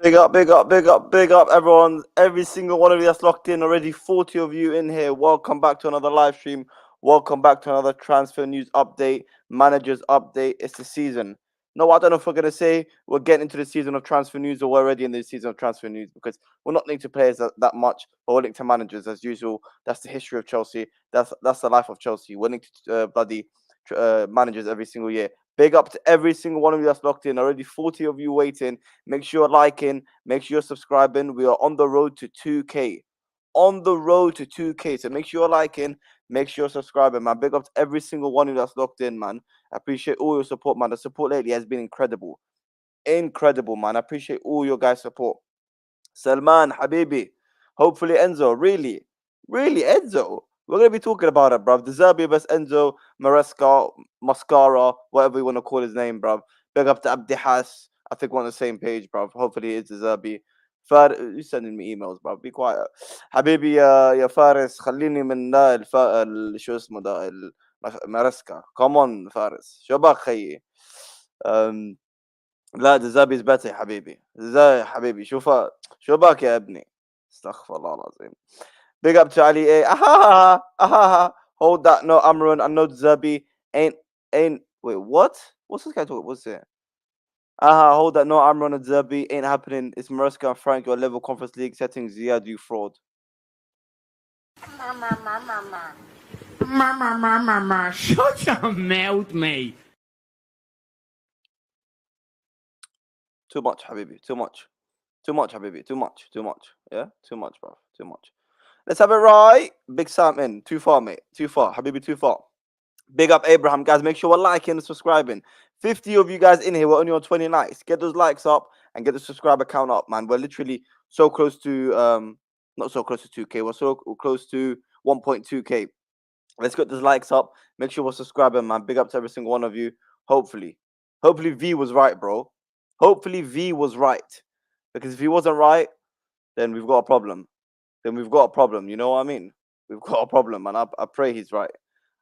Big up, big up, big up, big up, everyone. Every single one of you that's locked in already. 40 of you in here. Welcome back to another live stream. Welcome back to another transfer news update, managers update. It's the season. No, I don't know if we're going to say we're getting into the season of transfer news or we're already in the season of transfer news because we're not linked to players that much, but we're linked to managers as usual. That's the history of Chelsea. That's the life of Chelsea. We're linked to managers every single year. Big up to every single one of you that's locked in. Already 40 of you waiting. Make sure you're liking. Make sure you're subscribing. We are on the road to 2K. On the road to 2K. So make sure you're liking. Make sure you're subscribing, man. Big up to every single one of you that's locked in, man. I appreciate all your support, man. The support lately has been incredible. Incredible, man. I appreciate all your guys' support. Salman, Habibi. Hopefully Enzo. Really? Really, Enzo? We're going to be talking about it, bruv. The Zerbi vs Enzo, Maresca, Mascara, whatever you want to call his name, bruv. Big up to Abdi Has. I think we're on the same page, bruv. Hopefully it's the Zerbi. You sending me emails, bruv. Be quiet. حبيبي يا فارس خليني من ده شو اسمه ده مارسكا. Come on فارس. شو باك خيي؟ لا دزابي زباتي يا حبيبي. ازاي يا حبيبي؟ شو باك يا ابني؟ استغفر الله العظيم. Big up to Ali A. Ahaha, ahaha. Hold that. No, Amrun. I know Zabi ain't. Wait, what? What's this guy talking? What's it? Aha, hold that. No, Amrun and Zabi ain't happening. It's Maresca and Frank, your level conference league settings. Ziad, you fraud. Shut your mouth, mate. Too much, Habibi. Too much. Too much, Habibi. Too much. Too much. Yeah? Too much, bro. Too much. Let's have it right. Big Sam in. Too far, mate. Too far. Habibi, too far. Big up Abraham, guys. Make sure we're liking and subscribing. 50 of you guys in here. We're only on 20 likes. Get those likes up and get the subscriber count up, man. We're literally so close to not so close to 2K. We're so close to 1.2K. Let's get those likes up. Make sure we're subscribing, man. Big up to every single one of you. Hopefully. Hopefully V was right, bro. Hopefully V was right. Because if he wasn't right, then we've got a problem. Then we've got a problem. You know what I mean? We've got a problem, man. I pray he's right.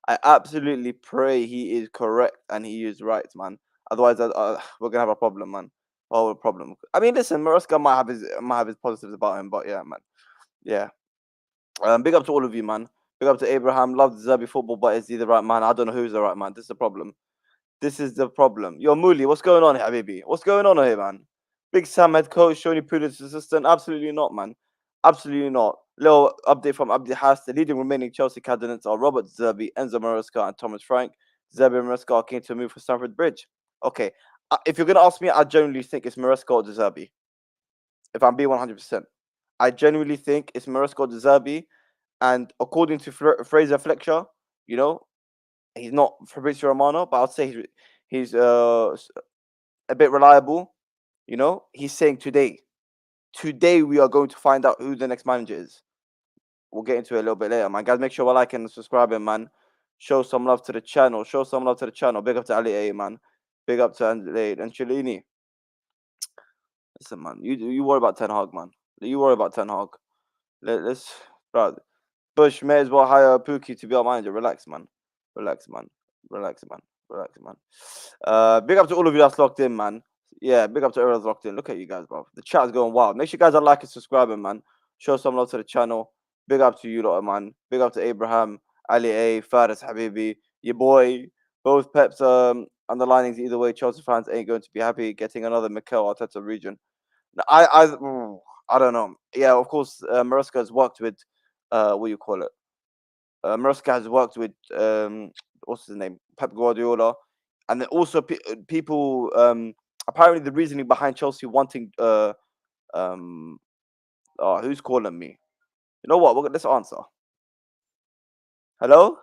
I absolutely pray he is correct and he is right, man. Otherwise, we're gonna have a problem, man. Oh, a problem. I mean, listen, Maresca might have his positives about him, but yeah, man. Yeah. Big up to all of you, man. Big up to Abraham. Love the Zerbi football, but is he the right man? I don't know who's the right man. This is the problem. This is the problem. Yo, Mooley, what's going on here, Habibi? What's going on here, man? Big Sam head coach, Shoni Pulis assistant. Absolutely not, man. Absolutely not. Little update from Abdi Has. The leading remaining Chelsea candidates are Robert Zerbi, Enzo Maresca, and Thomas Frank. Zerbi and Maresca came to a move for Stamford Bridge. Okay. If you're going to ask me, I genuinely think it's Maresca or Zerbi. If I'm being 100%. I genuinely think it's Maresca or Zerbi. And according to Fraser Fletcher, you know, he's not Fabrizio Romano, but I'd say he's a bit reliable. You know, he's saying today we are going to find out who the next manager is. We'll get into it a little bit later, man. Guys, make sure we're liking and subscribing, man. Show some love to the channel. Show some love to the channel. Big up to Ali A, man. Big up to Angelini. Listen, man. You worry about Ten Hag, man. You worry about Ten Hag. Let's, bro. Bush may as well hire Pookie to be our manager. Relax, man. Relax, man. Relax, man. Relax, man. Big up to all of you that's locked in, man. Yeah, big up to everyone that's locked in. Look at you guys, bro. The chat's going wild. Make sure you guys are liking, subscribing, man. Show some love to the channel. Big up to you lot, man. Big up to Abraham, Ali A, Faris Habibi, your boy. Both Peps underlinings either way. Chelsea fans ain't going to be happy getting another Mikel Arteta region. I don't know. Yeah, of course, Maresca has worked with what do you call it? Maresca has worked with what's his name, Pep Guardiola, and then also people. Apparently, the reasoning behind Chelsea wanting who's calling me? You know what? Let's answer. Hello,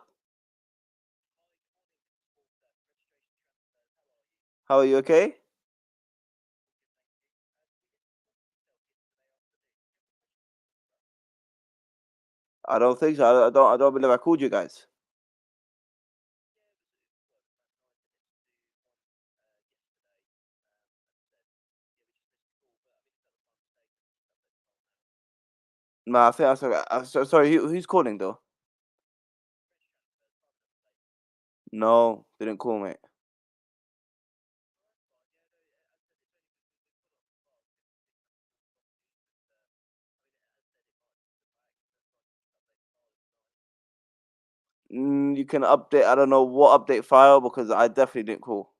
how are you? Okay. I don't think so. I don't believe I called you guys. No, I think sorry. Who's calling though? No, didn't call me. You can update. I don't know what update file because I definitely didn't call.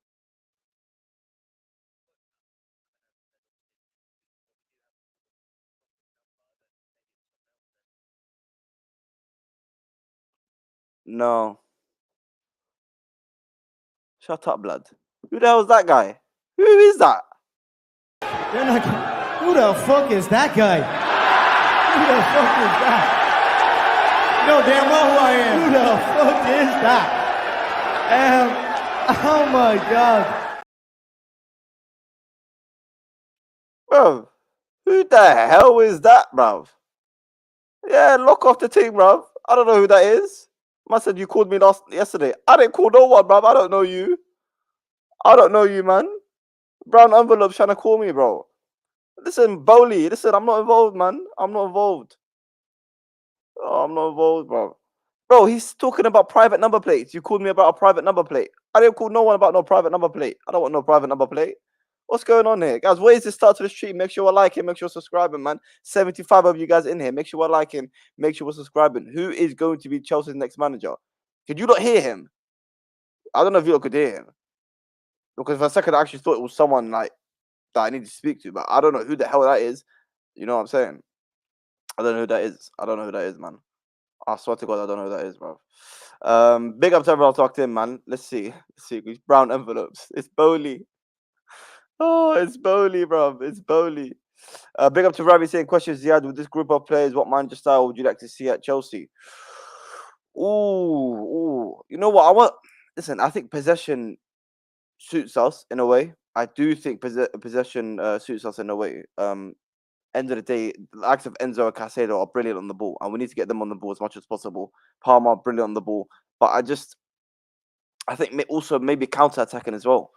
No. Shut up, blood. Who the hell is that guy? Who is that? They're not. Who the fuck is that guy? Who the fuck is that? You know damn well who I am. Who the fuck is that? Oh my god. Bro, who the hell is that, bruv? Yeah, lock off the team, bruv. I don't know who that is. Man said you called me yesterday. I didn't call no one, bruv. I don't know you. I don't know you, man. Brown envelope trying to call me, bro. Listen, Bowley. Listen, I'm not involved, man. I'm not involved. Oh, I'm not involved, bro. Bro, he's talking about private number plates. You called me about a private number plate. I didn't call no one about no private number plate. I don't want no private number plate. What's going on here? Guys, where is the start to the stream? Make sure we're liking, make sure we're subscribing, man. 75 of you guys in here. Make sure we're liking, make sure we're subscribing. Who is going to be Chelsea's next manager? Could you not hear him? I don't know if you could hear him. Because for a second, I actually thought it was someone like that I need to speak to, but I don't know who the hell that is. You know what I'm saying? I don't know who that is. I don't know who that is, man. I swear to God, I don't know who that is, bro. Big up to everyone talked in, man. Let's see. Let's see. These brown envelopes. It's Bowley. Oh, it's Bowley, bro. It's Bowley. Big up to Ravi saying, questions, Ziad, with this group of players, what manager style would you like to see at Chelsea? Ooh. You know what? Listen, I think possession suits us in a way. I do think possession suits us in a way. End of the day, the likes of Enzo and Caicedo are brilliant on the ball, and we need to get them on the ball as much as possible. Palmer, brilliant on the ball, but I think also maybe counter attacking as well.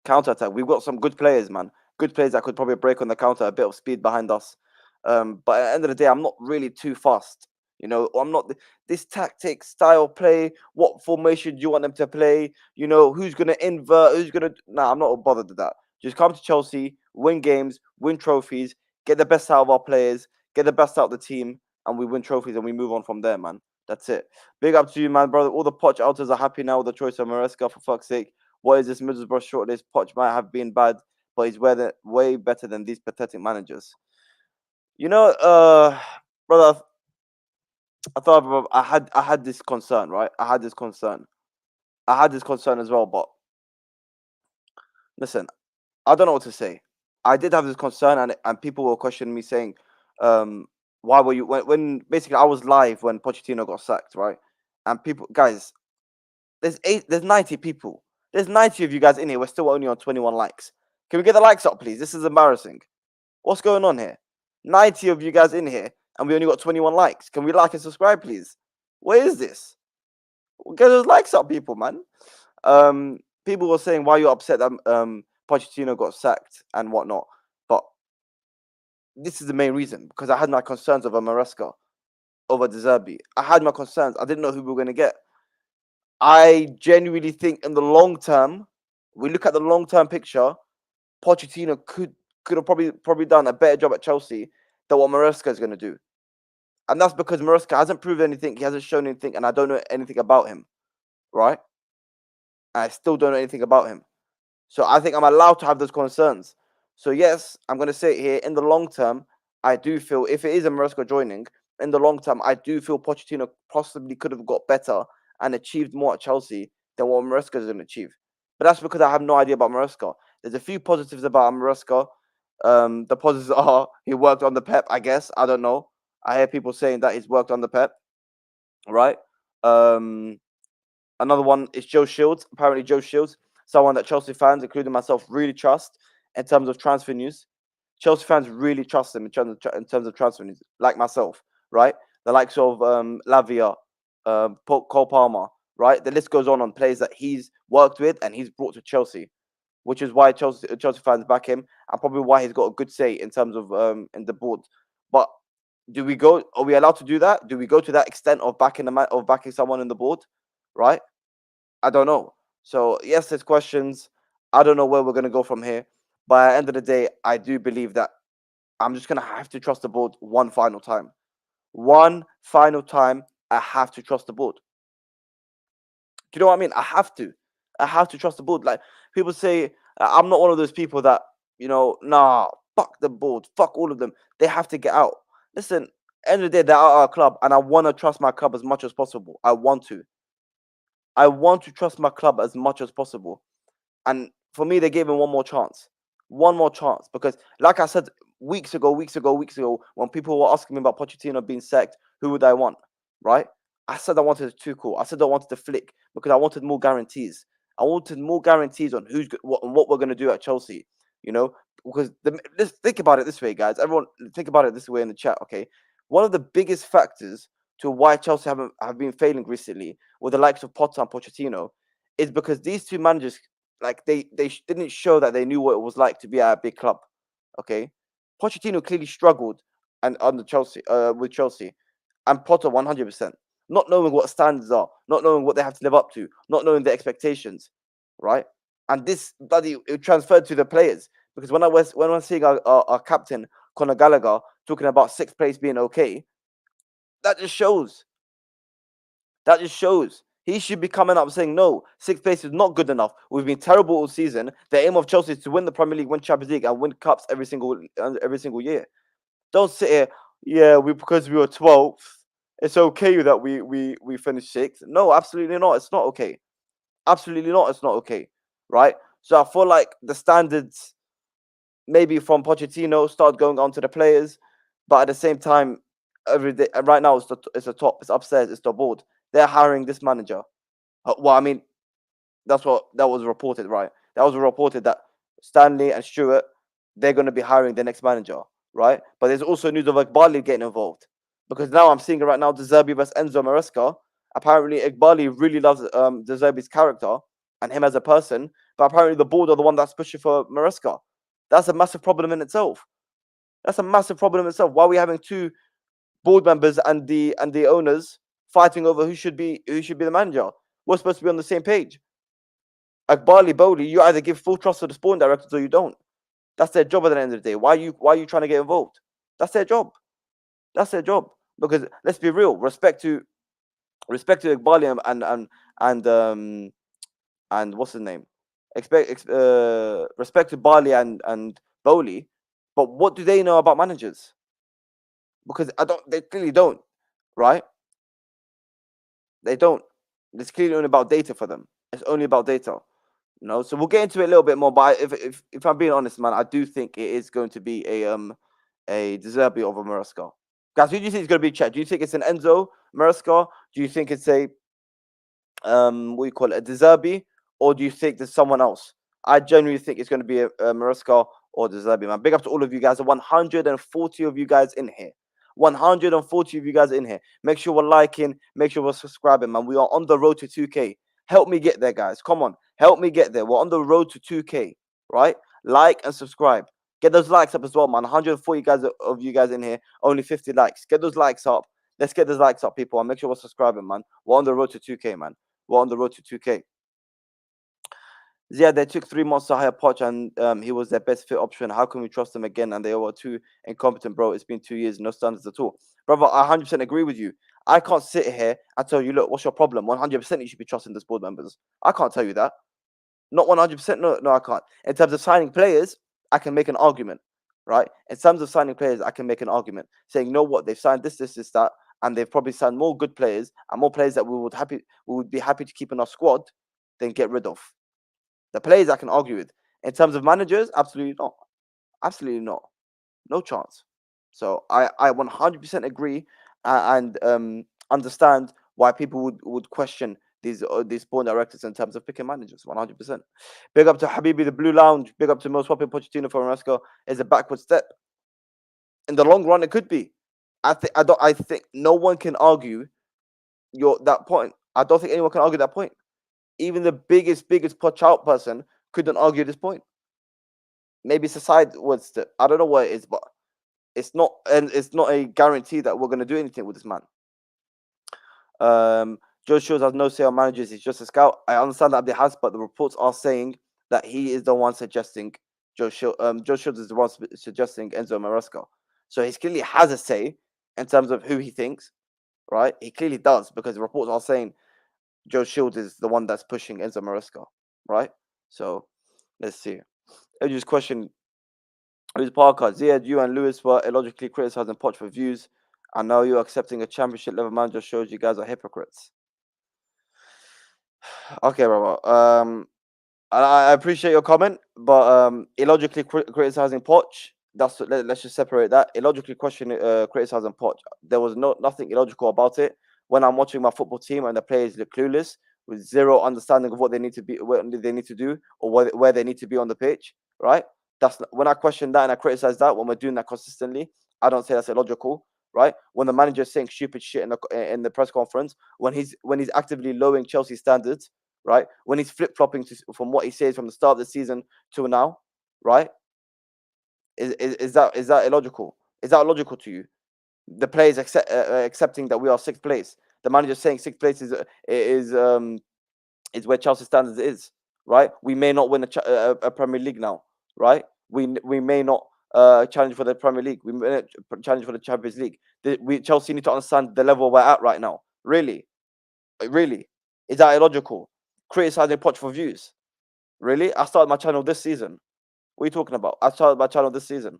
Counter attack. We've got some good players, man. Good players that could probably break on the counter, a bit of speed behind us. But at the end of the day, I'm not really too fast. You know, I'm not this tactic style play. What formation do you want them to play? You know, who's gonna invert? Who's gonna? Nah, I'm not bothered with that. Just come to Chelsea, win games, win trophies, get the best out of our players, get the best out of the team, and we win trophies and we move on from there, man. That's it. Big up to you, man, brother. All the Poch outers are happy now with the choice of Maresca, for fuck's sake. What is this Middlesbrough shortlist? Poch might have been bad, but he's way better than these pathetic managers. You know, brother, I thought I had this concern, right? I had this concern as well, but listen, I don't know what to say. I did have this concern, and people were questioning me, saying, "Why were you when basically I was live when Pochettino got sacked, right?" And people, guys, there's 90 people, there's 90 of you guys in here. We're still only on 21 likes. Can we get the likes up, please? This is embarrassing. What's going on here? 90 of you guys in here, and we only got 21 likes. Can we like and subscribe, please? What is this? Get those likes up, people, man. People were saying, why are you upset that Pochettino got sacked and whatnot? But this is the main reason, because I had my concerns over Maresca, over Zerbi. I had my concerns. I didn't know who we were going to get. I genuinely think in the long term, we look at the long term picture, Pochettino could have probably done a better job at Chelsea than what Maresca is going to do. And that's because Maresca hasn't proved anything, he hasn't shown anything, and I don't know anything about him, right? I still don't know anything about him. So I think I'm allowed to have those concerns. So yes, I'm going to say it here, in the long term, I do feel, if it is a Maresca joining, in the long term, I do feel Pochettino possibly could have got better and achieved more at Chelsea than what Maresca is going to achieve. But that's because I have no idea about Maresca. There's a few positives about Maresca. The positives are he worked on the Pep, I guess. I don't know. I hear people saying that he's worked on the Pep, right? Another one is Joe Shields. Apparently, Joe Shields, someone that Chelsea fans, including myself, really trust in terms of transfer news. Chelsea fans really trust him in terms of transfer news, like myself, right? The likes of Lavia, Cole Palmer, right? The list goes on players that he's worked with and he's brought to Chelsea, which is why Chelsea fans back him, and probably why he's got a good say in terms of in the board. But are we allowed to do that? Do we go to that extent of backing someone in the board, right? I don't know. So yes, there's questions. I don't know where we're gonna go from here. But at the end of the day, I do believe that I'm just gonna have to trust the board one final time. One final time, I have to trust the board. you know what I mean? I have to trust the board. Like people say, I'm not one of those people that nah, fuck the board, fuck all of them. They have to get out. Listen, end of the day, they're out our club, and I want to trust my club as much as possible. I want to trust my club as much as possible. And for me, they gave him one more chance. One more chance. Because, like I said, weeks ago, when people were asking me about Pochettino being sacked, who would I want? Right? I said I wanted Tuchel. I said I wanted the flick because I wanted more guarantees. I wanted more guarantees on what we're going to do at Chelsea. Because let's think about it this way, guys. Everyone, think about it this way in the chat, okay? One of the biggest factors to why Chelsea have been failing recently with the likes of Potter and Pochettino is because these two managers, like they didn't show that they knew what it was like to be at a big club. Okay, Pochettino clearly struggled and under Chelsea, with Chelsea, and Potter 100%, not knowing what standards are, not knowing what they have to live up to, not knowing the expectations, right? And this bloody it transferred to the players because when I was seeing our captain Conor Gallagher talking about sixth place being okay, that just shows. That just shows. He should be coming up saying, no, sixth place is not good enough. We've been terrible all season. The aim of Chelsea is to win the Premier League, win Champions League, and win cups every single year. Don't sit here, because we were 12th, it's okay that we finished sixth. No, absolutely not. It's not okay. Absolutely not. It's not okay. Right? So I feel like the standards, maybe from Pochettino, start going on to the players, but at the same time, every day right now it's the top, it's upstairs, it's the board. They're hiring this manager. Well, I mean, that was reported, right? That was reported that Stanley and Stewart, they're going to be hiring the next manager, right? But there's also news of Iqbali getting involved because now I'm seeing it right now. Zerbi versus Enzo Maresca. Apparently, Iqbali really loves Zerbi's character and him as a person, but apparently the board are the one that's pushing for Maresca. That's a massive problem in itself. That's a massive problem in itself. Why are we having two board members and the owners fighting over who should be the manager? We're supposed to be on the same page. Akbali, Bowley, you either give full trust to the sporting directors or you don't. That's their job at the end of the day. Why are you trying to get involved? That's their job. That's their job. Because let's be real, respect to Akbali and what's his name? Respect to Bali and Bowley, but what do they know about managers? Because they clearly don't, right? They don't. It's clearly only about data for them. It's only about data. So we'll get into it a little bit more. But if I'm being honest, man, I do think it is going to be a Zerbi over Maresca. Guys, who do you think is going to be checked? Do you think it's an Enzo Maresca? Do you think it's a what do you call it, a Zerbi, or do you think there's someone else? I genuinely think it's going to be a Maresca or Zerbi, man. Big up to all of you guys. 140 of you guys in here. 140 of you guys in here. Make sure we're liking. Make sure we're subscribing, man. We are on the road to 2K. Help me get there, guys. Come on. Help me get there. We're on the road to 2K, right? Like and subscribe. Get those likes up as well, man. 140 of you guys in here. Only 50 likes. Get those likes up. Let's get those likes up, people. And make sure we're subscribing, man. We're on the road to 2K, man. We're on the road to 2K. Yeah, they took 3 months to hire Poch and he was their best fit option. How can we trust them again? And they were too incompetent, bro. It's been 2 years, no standards at all. Brother, I 100% agree with you. I can't sit here and tell you, look, what's your problem? 100% you should be trusting the board members. I can't tell you that. Not 100%. No, I can't. In terms of signing players, I can make an argument, right? In terms of signing players, I can make an argument saying, you know what, they've signed this, that, and they've probably signed more good players and more players that we would be happy to keep in our squad than get rid of. The players I can argue with. In terms of managers, absolutely not. Absolutely not. No chance. So I 100% agree and understand why people would question these board directors in terms of picking managers. 100%. Big up to Habibi, the Blue Lounge. Big up to most swapping Pochettino for Maresca is a backward step. In the long run, it could be. I think no one can argue that point. I don't think anyone can argue that point. Even the biggest Poch out person couldn't argue this point. Maybe it's a sideways step. I don't know what it is, but it's not a guarantee that we're going to do anything with this man. Joe Shields has no say on managers. He's just a scout. I understand that Abdi has, but the reports are saying that he is the one suggesting Joe Shields. Joe Shields is the one suggesting Enzo Maresca. So he clearly has a say in terms of who he thinks, right? He clearly does because the reports are saying Joe Shields is the one that's pushing Enzo Maresca, right? So let's see. I just question who's Parker. Ziad, you and Lewis were illogically criticizing Poch for views, and now you're accepting a championship level manager shows you guys are hypocrites. Okay, brother. I appreciate your comment, but illogically criticizing Poch. Let's just separate that. Illogically criticizing Poch. There was nothing illogical about it. When I'm watching my football team and the players look clueless with zero understanding of what they need to be, what they need to do, or where they need to be on the pitch, right? When I question that and I criticize that when we're doing that consistently. I don't say that's illogical, right? When the manager is saying stupid shit in the press conference, when he's actively lowering Chelsea standards, right? When he's flip flopping from what he says from the start of the season to now, right? Is that illogical? Is that illogical to you? The players accepting that we are sixth place. The manager saying sixth place is where Chelsea standards is, right? We may not win a Premier League now, right? We may not challenge for the Premier League. We may not challenge for the Champions League. Chelsea need to understand the level we're at right now. Really, is that illogical? Criticizing Poch for views. Really? I started my channel this season. What are you talking about? I started my channel this season.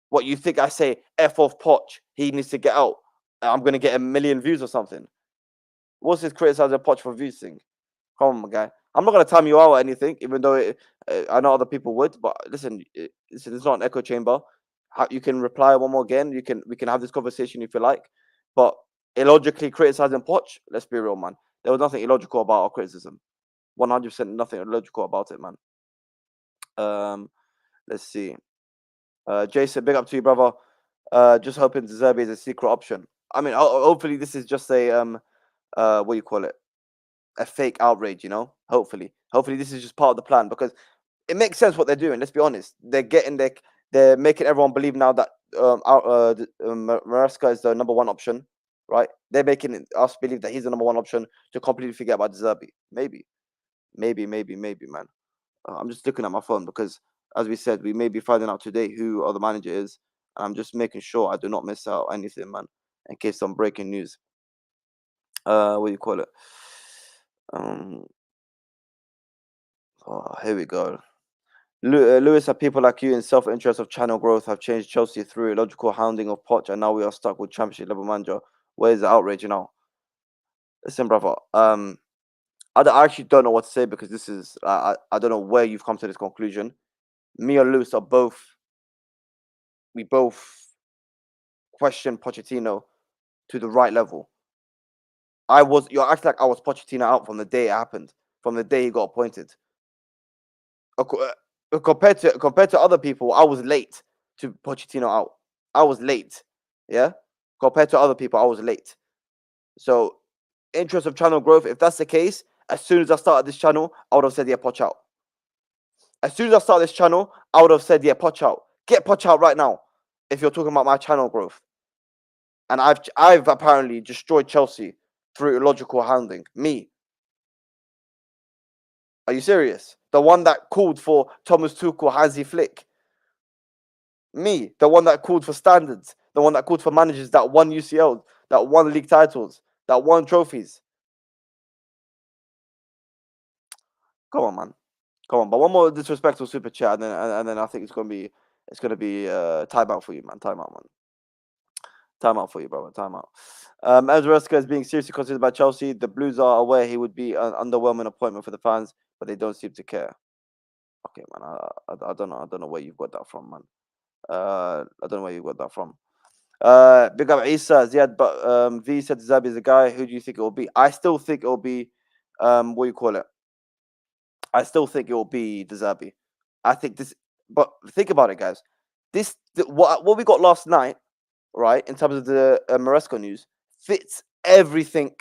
What, you think I say F off Poch, he needs to get out, I'm going to get 1 million views or something? What's this criticizing Poch for views thing? Come on, my guy. I'm not going to time you out or anything, even though I know other people would. But listen, it's not an echo chamber. You can reply one more again. We can have this conversation if you like. But illogically criticizing Poch, let's be real, man. There was nothing illogical about our criticism. 100% nothing illogical about it, man. Let's see. Jason, big up to you, brother. Just hoping Zerbi is a secret option. I mean, hopefully this is just a what do you call it? A fake outrage, you know? Hopefully this is just part of the plan, because it makes sense what they're doing. Let's be honest. They're making everyone believe now that Maresca is the number one option, right? They're making us believe that he's the number one option to completely forget about Zerbi. Maybe, man. I'm just looking at my phone because, as we said, we may be finding out today who other manager is. And I'm just making sure I do not miss out anything, man, in case some breaking news. What do you call it? Here we go. Lewis, are people like you in self-interest of channel growth have changed Chelsea through illogical hounding of Poch, and now we are stuck with championship level manager. Where is the outrage now? Listen, brother. I actually don't know what to say, because this is I don't know where you've come to this conclusion. Me and Lewis we both question Pochettino to the right level. You're acting like I was Pochettino out from the day it happened, from the day he got appointed. Compared to other people, I was late to Pochettino out. I was late, yeah. Compared to other people, I was late. So, interest of channel growth. If that's the case, as soon as I started this channel, I would have said, yeah, Poch out. As soon as I started this channel, I would have said, yeah, Poch out. Get Poch out right now. If you're talking about my channel growth, and I've apparently destroyed Chelsea through illogical hounding. Me. Are you serious? The one that called for Thomas Tuchel, Hansi Flick. Me. The one that called for standards. The one that called for managers that won UCL, that won league titles, that won trophies. Come on, man. Come on. But one more disrespectful super chat, and then I think it's gonna be timeout for you, man. Timeout, man. Timeout for you, brother. Timeout. Maresca is being seriously considered by Chelsea. The Blues are aware he would be an underwhelming appointment for the fans, but they don't seem to care. Okay, man. I don't know. I don't know where you've got that from, man. I don't know where you got that from. Big up Isa Ziad, but V said Zerbi is a guy. Who do you think it will be? I still think it will be what do you call it? I still think it will be Zerbi. I think this, but think about it, guys. What we got last night, right, in terms of the Maresca news, fits everything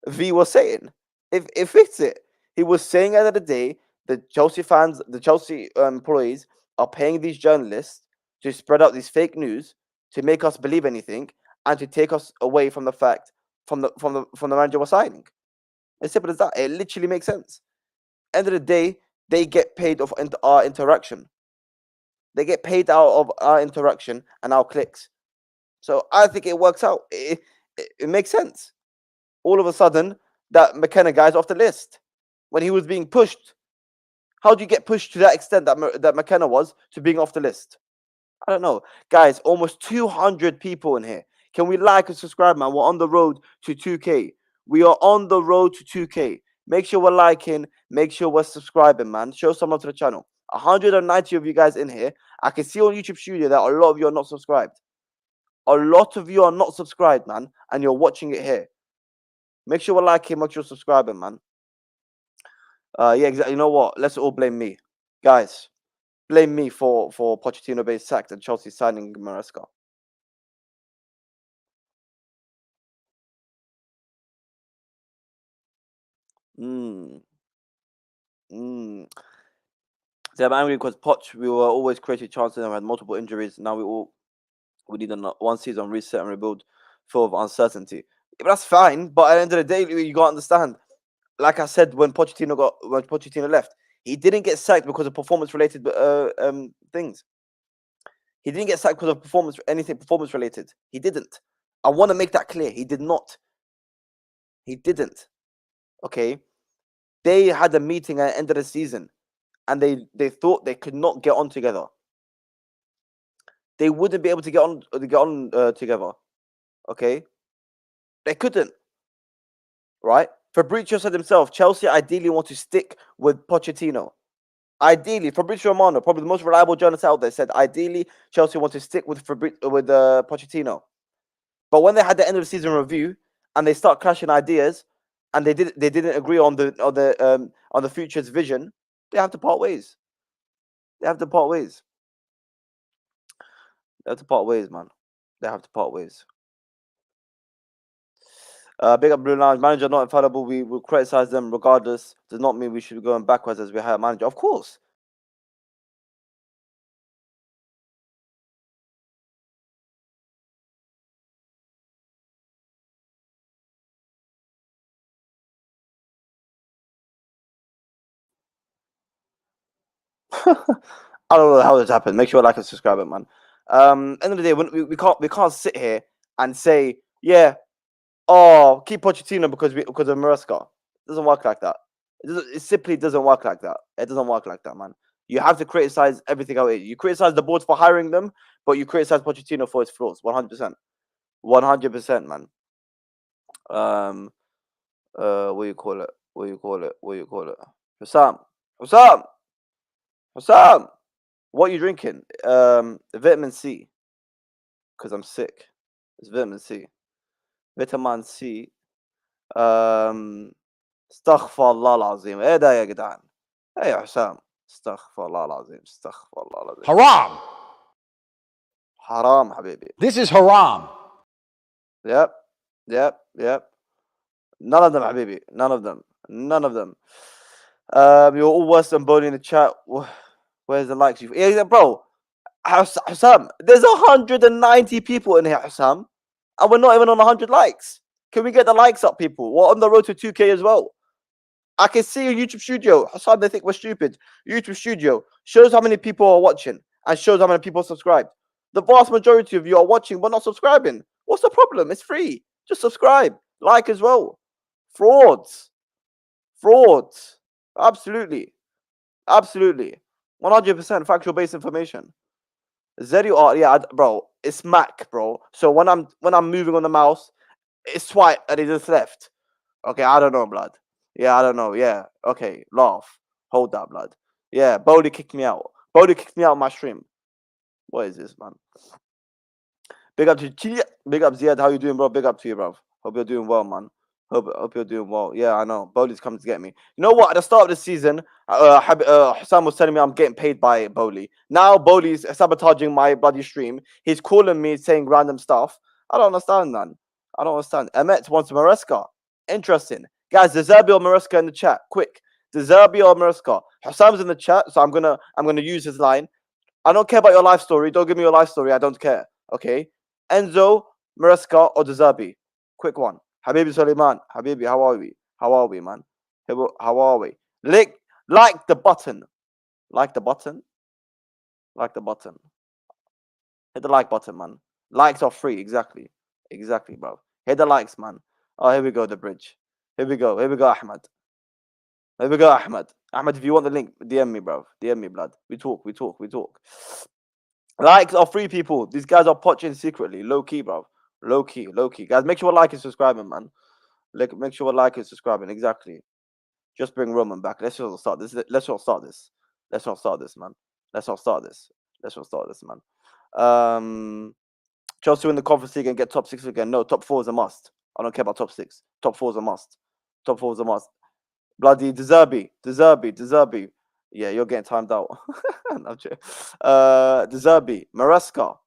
V was saying. It fits it. He was saying at the end of the day, the Chelsea fans, the Chelsea employees are paying these journalists to spread out these fake news to make us believe anything and to take us away from the fact from the manager we're signing. As simple as that. It literally makes sense. End of the day, they get paid off our interaction. They get paid out of our interaction and our clicks. So I think it works out. It makes sense. All of a sudden, that McKenna guy's off the list when he was being pushed. How do you get pushed to that extent that McKenna was to being off the list? I don't know. Guys, almost 200 people in here. Can we like and subscribe, man? We're on the road to 2K. We are on the road to 2K. Make sure we're liking. Make sure we're subscribing, man. Show some love to the channel. 190 of you guys in here. I can see on YouTube Studio that a lot of you are not subscribed. A lot of you are not subscribed, man. And you're watching it here. Make sure we're liking. Make sure you're subscribing, man. Yeah, exactly. You know what? Let's all blame me. Guys, blame me for Pochettino being sacked and Chelsea signing Maresca. So I'm angry because Poch, we were always creating chances and we had multiple injuries. Now we need a one season reset and rebuild full of uncertainty. Yeah, but that's fine. But at the end of the day, you gotta understand. Like I said, when Pochettino left, he didn't get sacked because of performance related things. He didn't get sacked because of performance related. He didn't. I want to make that clear. He did not. He didn't. Okay. They had a meeting at the end of the season, and they thought they could not get on together. They wouldn't be able to get on together. Okay. They couldn't. Right. Fabrizio said himself, Chelsea ideally want to stick with Pochettino. Ideally, Fabrizio Romano, probably the most reliable journalist out there, said ideally Chelsea want to stick with Pochettino. But when they had the end of the season review and they start clashing ideas, and they didn't agree on the future's vision, they have to part ways. They have to part ways. They have to part ways, man. They have to part ways. Big up Blue Lounge. Manager not infallible. We will criticize them regardless. Does not mean we should be going backwards as we hire a manager. Of course. I don't know how this happened. Make sure you like and subscribe, man. End of the day, we can't sit here and say, yeah, oh, keep Pochettino because of Maresca. It doesn't work like that. It simply doesn't work like that. It doesn't work like that, man. You have to criticize everything out here. You criticize the board for hiring them, but you criticize Pochettino for his flaws. 100%. 100%, man. What do you call it? What do you call it? What do you call it? Hussam. What are you drinking? Vitamin C. Because I'm sick. It's vitamin C. Vitamin C. استغفر الله العظيم. ايه ده يا جدعان؟ ايه يا حسام؟ استغفر الله العظيم. استغفر الله العظيم. Haram. حرام حبيبي. This is haram. Yep. None of them حبيبي. None of them. You're all worse than Boney in the chat. Where's the likes? Yeah, bro. Hussam, there's 190 people in here, Hussam, and we're not even on 100 likes. Can we get the likes up, people? We're on the road to 2K as well. I can see your YouTube Studio. Hussam, they think we're stupid. YouTube Studio shows how many people are watching and shows how many people subscribe. The vast majority of you are watching but not subscribing. What's the problem? It's free. Just subscribe. Like as well. Frauds. Absolutely. 100% factual based information. Zerbi, bro, it's Mac, bro. So when I'm moving on the mouse, it's swipe and it just left. Okay, I don't know, blood. Yeah, I don't know. Yeah, okay, laugh. Hold that, blood. Yeah, Bodie kicked me out. Bodie kicked me out of my stream. What is this, man? Big up to Big up Ziad. How you doing, bro? Big up to you, bro. Hope you're doing well, man. Hope you're doing well. Yeah, I know. Bowley's coming to get me. You know what? At the start of the season, Hassan was telling me I'm getting paid by Bowley. Now Bowley's sabotaging my bloody stream. He's calling me saying random stuff. I don't understand, man. I don't understand. Emmet wants Maresca. Interesting. Guys, Zerbi or Maresca in the chat. Quick. Zerbi or Maresca. Hassan's in the chat, so I'm gonna use his line. I don't care about your life story. Don't give me your life story. I don't care. Okay. Enzo, Maresca, or Zerbi. Quick one. Habibi Suleiman, Habibi, how are we? How are we, man? How are we? Like the button. Like the button. Like the button. Hit the like button, man. Likes are free. Exactly, bro. Hit the likes, man. Oh, here we go. The bridge. Here we go, Ahmed. Here we go, Ahmed. Ahmed, if you want the link, DM me, bro. DM me, blood. We talk. Likes are free, people. These guys are poaching secretly. Low key, bro. Low key. Guys, make sure you like and subscribing, man. Make sure you like and subscribing. Exactly. Just bring Roman back. Let's not start this, man. Let's not start this, man. Chelsea win the Conference League and get top 6 again. No, top 4 is a must. I don't care about top 6. Top 4 is a must. Bloody Zerbi. Yeah, you're getting timed out. Zerbi, Maresca.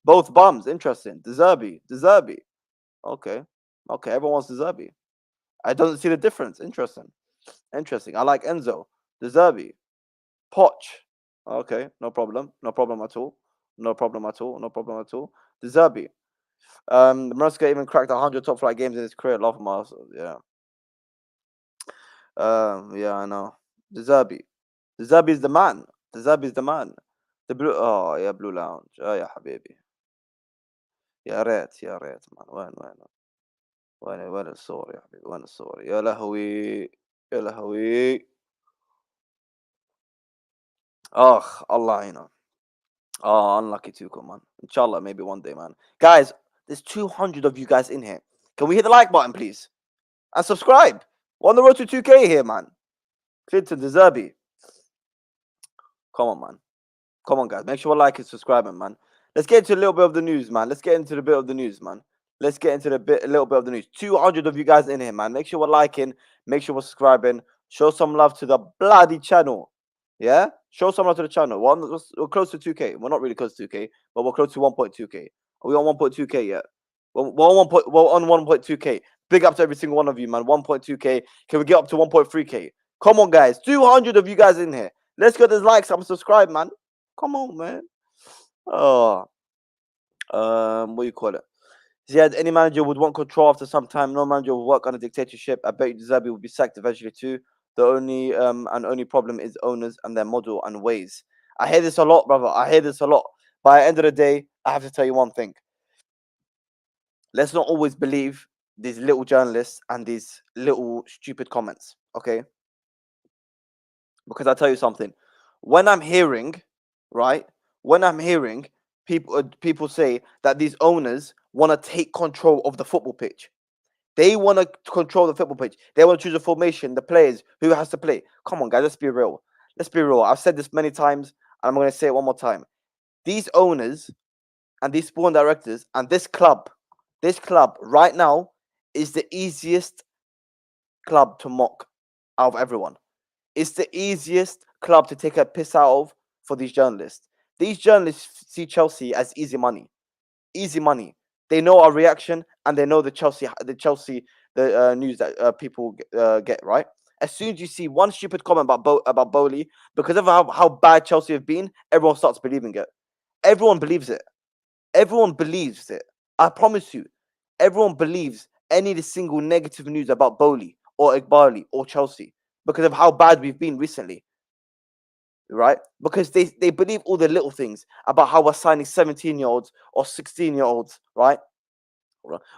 Both bums. Interesting. Zerbi. Okay. Everyone wants Zerbi. I don't see the difference. Interesting. I like Enzo. Zerbi. Poch. Okay. No problem at all. Zerbi. Maresca even cracked 100 top flight games in his career. Love him. Yeah. Yeah, I know. Zerbi is the man. The blue. Oh yeah, Blue Lounge. Oh yeah, حبيبي. يا ريت man. وين الصور يا حبيبي؟ وين الصور؟ يا لهوي. Allah يعينه. Oh, unlucky Tuchel, man. Inshallah, maybe one day, man. Guys, there's 200 of you guys in here. Can we hit the like button, please? And subscribe. We're on the road to 2K here, man. Clinton, Zerbi. Come on, guys. Make sure you like and subscribing, man. Let's get into a little bit of the news, man. Let's get into a little bit of the news. 200 of you guys in here, man. Make sure we're liking. Make sure we're subscribing. Show some love to the bloody channel. Yeah? Show some love to the channel. We're close to 2K. We're not really close to 2K, but we're close to 1.2K. Are we on 1.2K yet? We're on 1.2K. Big up to every single one of you, man. 1.2K. Can we get up to 1.3K? Come on, guys. 200 of you guys in here. Let's get those likes and subscribe, man. Come on, man. What do you call it? Ziad, any manager would want control after some time. No manager will work under dictatorship. I bet you Zerbi will be sacked eventually too. The only problem is owners and their model and ways. I hear this a lot, brother. But at the end of the day, I have to tell you one thing. Let's not always believe these little journalists and these little stupid comments, okay? Because I'll tell you something. When I'm hearing people say that these owners want to take control of the football pitch. They want to control the football pitch. They want to choose the formation, the players, who has to play. Come on, guys, let's be real. I've said this many times, and I'm going to say it one more time. These owners and these sporting directors and this club right now is the easiest club to mock out of everyone. It's the easiest club to take a piss out of for these journalists. These journalists see Chelsea as easy money. They know our reaction and they know the Chelsea news that people get, right? As soon as you see one stupid comment about Bowley, because of how bad Chelsea have been, everyone starts believing it. Everyone believes it. I promise you. Everyone believes any single negative news about Bowley or Igbali or Chelsea because of how bad we've been recently. Right? Because they believe all the little things about how we're signing 17-year-olds or 16-year-olds, right?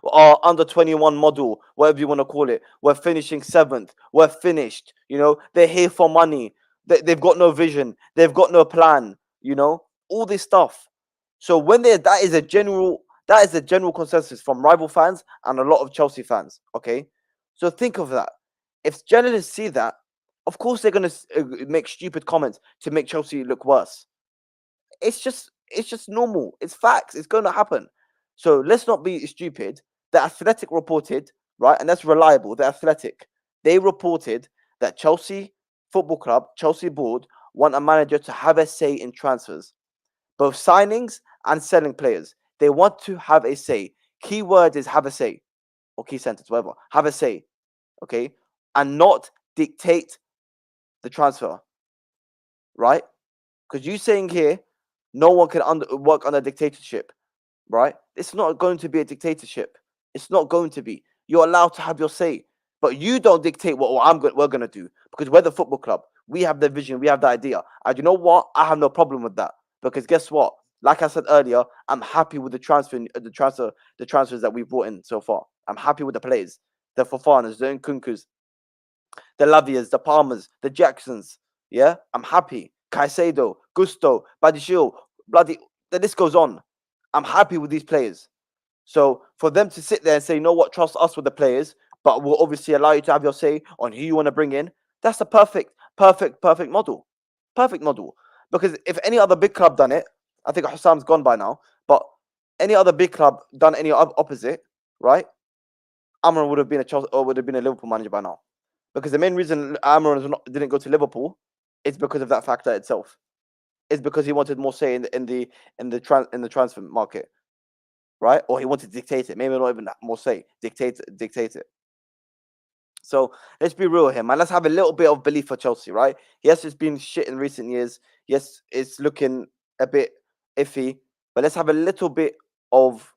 Or under 21 model, whatever you want to call it. We're finishing 7th. We're finished. They're here for money. They've got no vision. They've got no plan. All this stuff. So when that is a general consensus from rival fans and a lot of Chelsea fans. Okay, so think of that. If journalists see that, of course they're gonna make stupid comments to make Chelsea look worse. It's just normal. It's facts. It's going to happen. So let's not be stupid. The Athletic reported, right, and that's reliable. The Athletic, they reported that Chelsea Football Club, Chelsea board, want a manager to have a say in transfers, both signings and selling players. They want to have a say. Key word is have a say, or key sentence, whatever. Have a say, okay, and not dictate the transfer, right? Because you saying here, no one can work under dictatorship, right? It's not going to be a dictatorship. It's not going to be. You're allowed to have your say, but you don't dictate what we're going to do, because we're the football club. We have the vision. We have the idea. And you know what? I have no problem with that, because guess what? Like I said earlier, I'm happy with the transfers that we've brought in so far. I'm happy with the players. the Fofanas, the Nkunkus, the Lavias, the Palmers, the Jacksons. Yeah, I'm happy. Caicedo, Gusto, Badiashile, bloody. The list goes on. I'm happy with these players. So for them to sit there and say, you know what, trust us with the players, but we'll obviously allow you to have your say on who you want to bring in. That's a perfect model. Perfect model. Because if any other big club done it, I think Hassam's gone by now, but any other big club done any opposite, right? Amram would have been a Chelsea or would have been a Liverpool manager by now. Because the main reason Amram didn't go to Liverpool is because of that factor itself. It's because he wanted more say in the transfer market, right? Or he wanted to dictate it. Maybe not even more say. Dictate it. So let's be real here, man. Let's have a little bit of belief for Chelsea, right? Yes, it's been shit in recent years. Yes, it's looking a bit iffy, but let's have a little bit of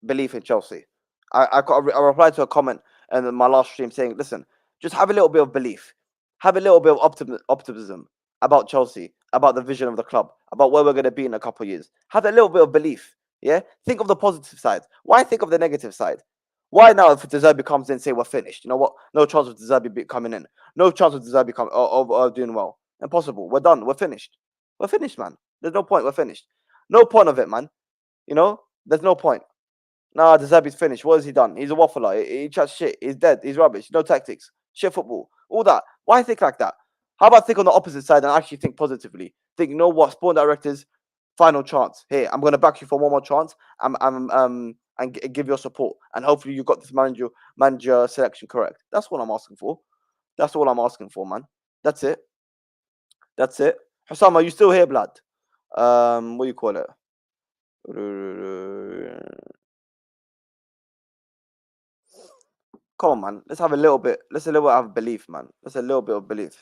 belief in Chelsea. I replied to a comment in my last stream saying, listen, just have a little bit of belief. Have a little bit of optimism about Chelsea, about the vision of the club, about where we're going to be in a couple of years. Have a little bit of belief, yeah? Think of the positive side. Why think of the negative side? Why now if Zerbi comes in and say we're finished? You know what? No chance of Zerbi coming in. No chance of Zerbi doing well. Impossible. We're done. We're finished. We're finished, man. There's no point. We're finished. No point of it, man. You know? There's no point. Nah, Zerbi's finished. What has he done? He's a waffler. He chats shit. He's dead. He's rubbish. No tactics. Shit football. All that. Why think like that? How about think on the opposite side and actually think positively? Think, you know what? Sport directors, final chance. Here, I'm going to back you for one more chance. And give your support. And hopefully you got this manager selection correct. That's what I'm asking for. That's all I'm asking for, man. That's it. That's it. Hussam, are you still here, blood? What do you call it? Come on, man. Let's have a little bit. Let's a little bit of belief, man. Let's a little bit of belief.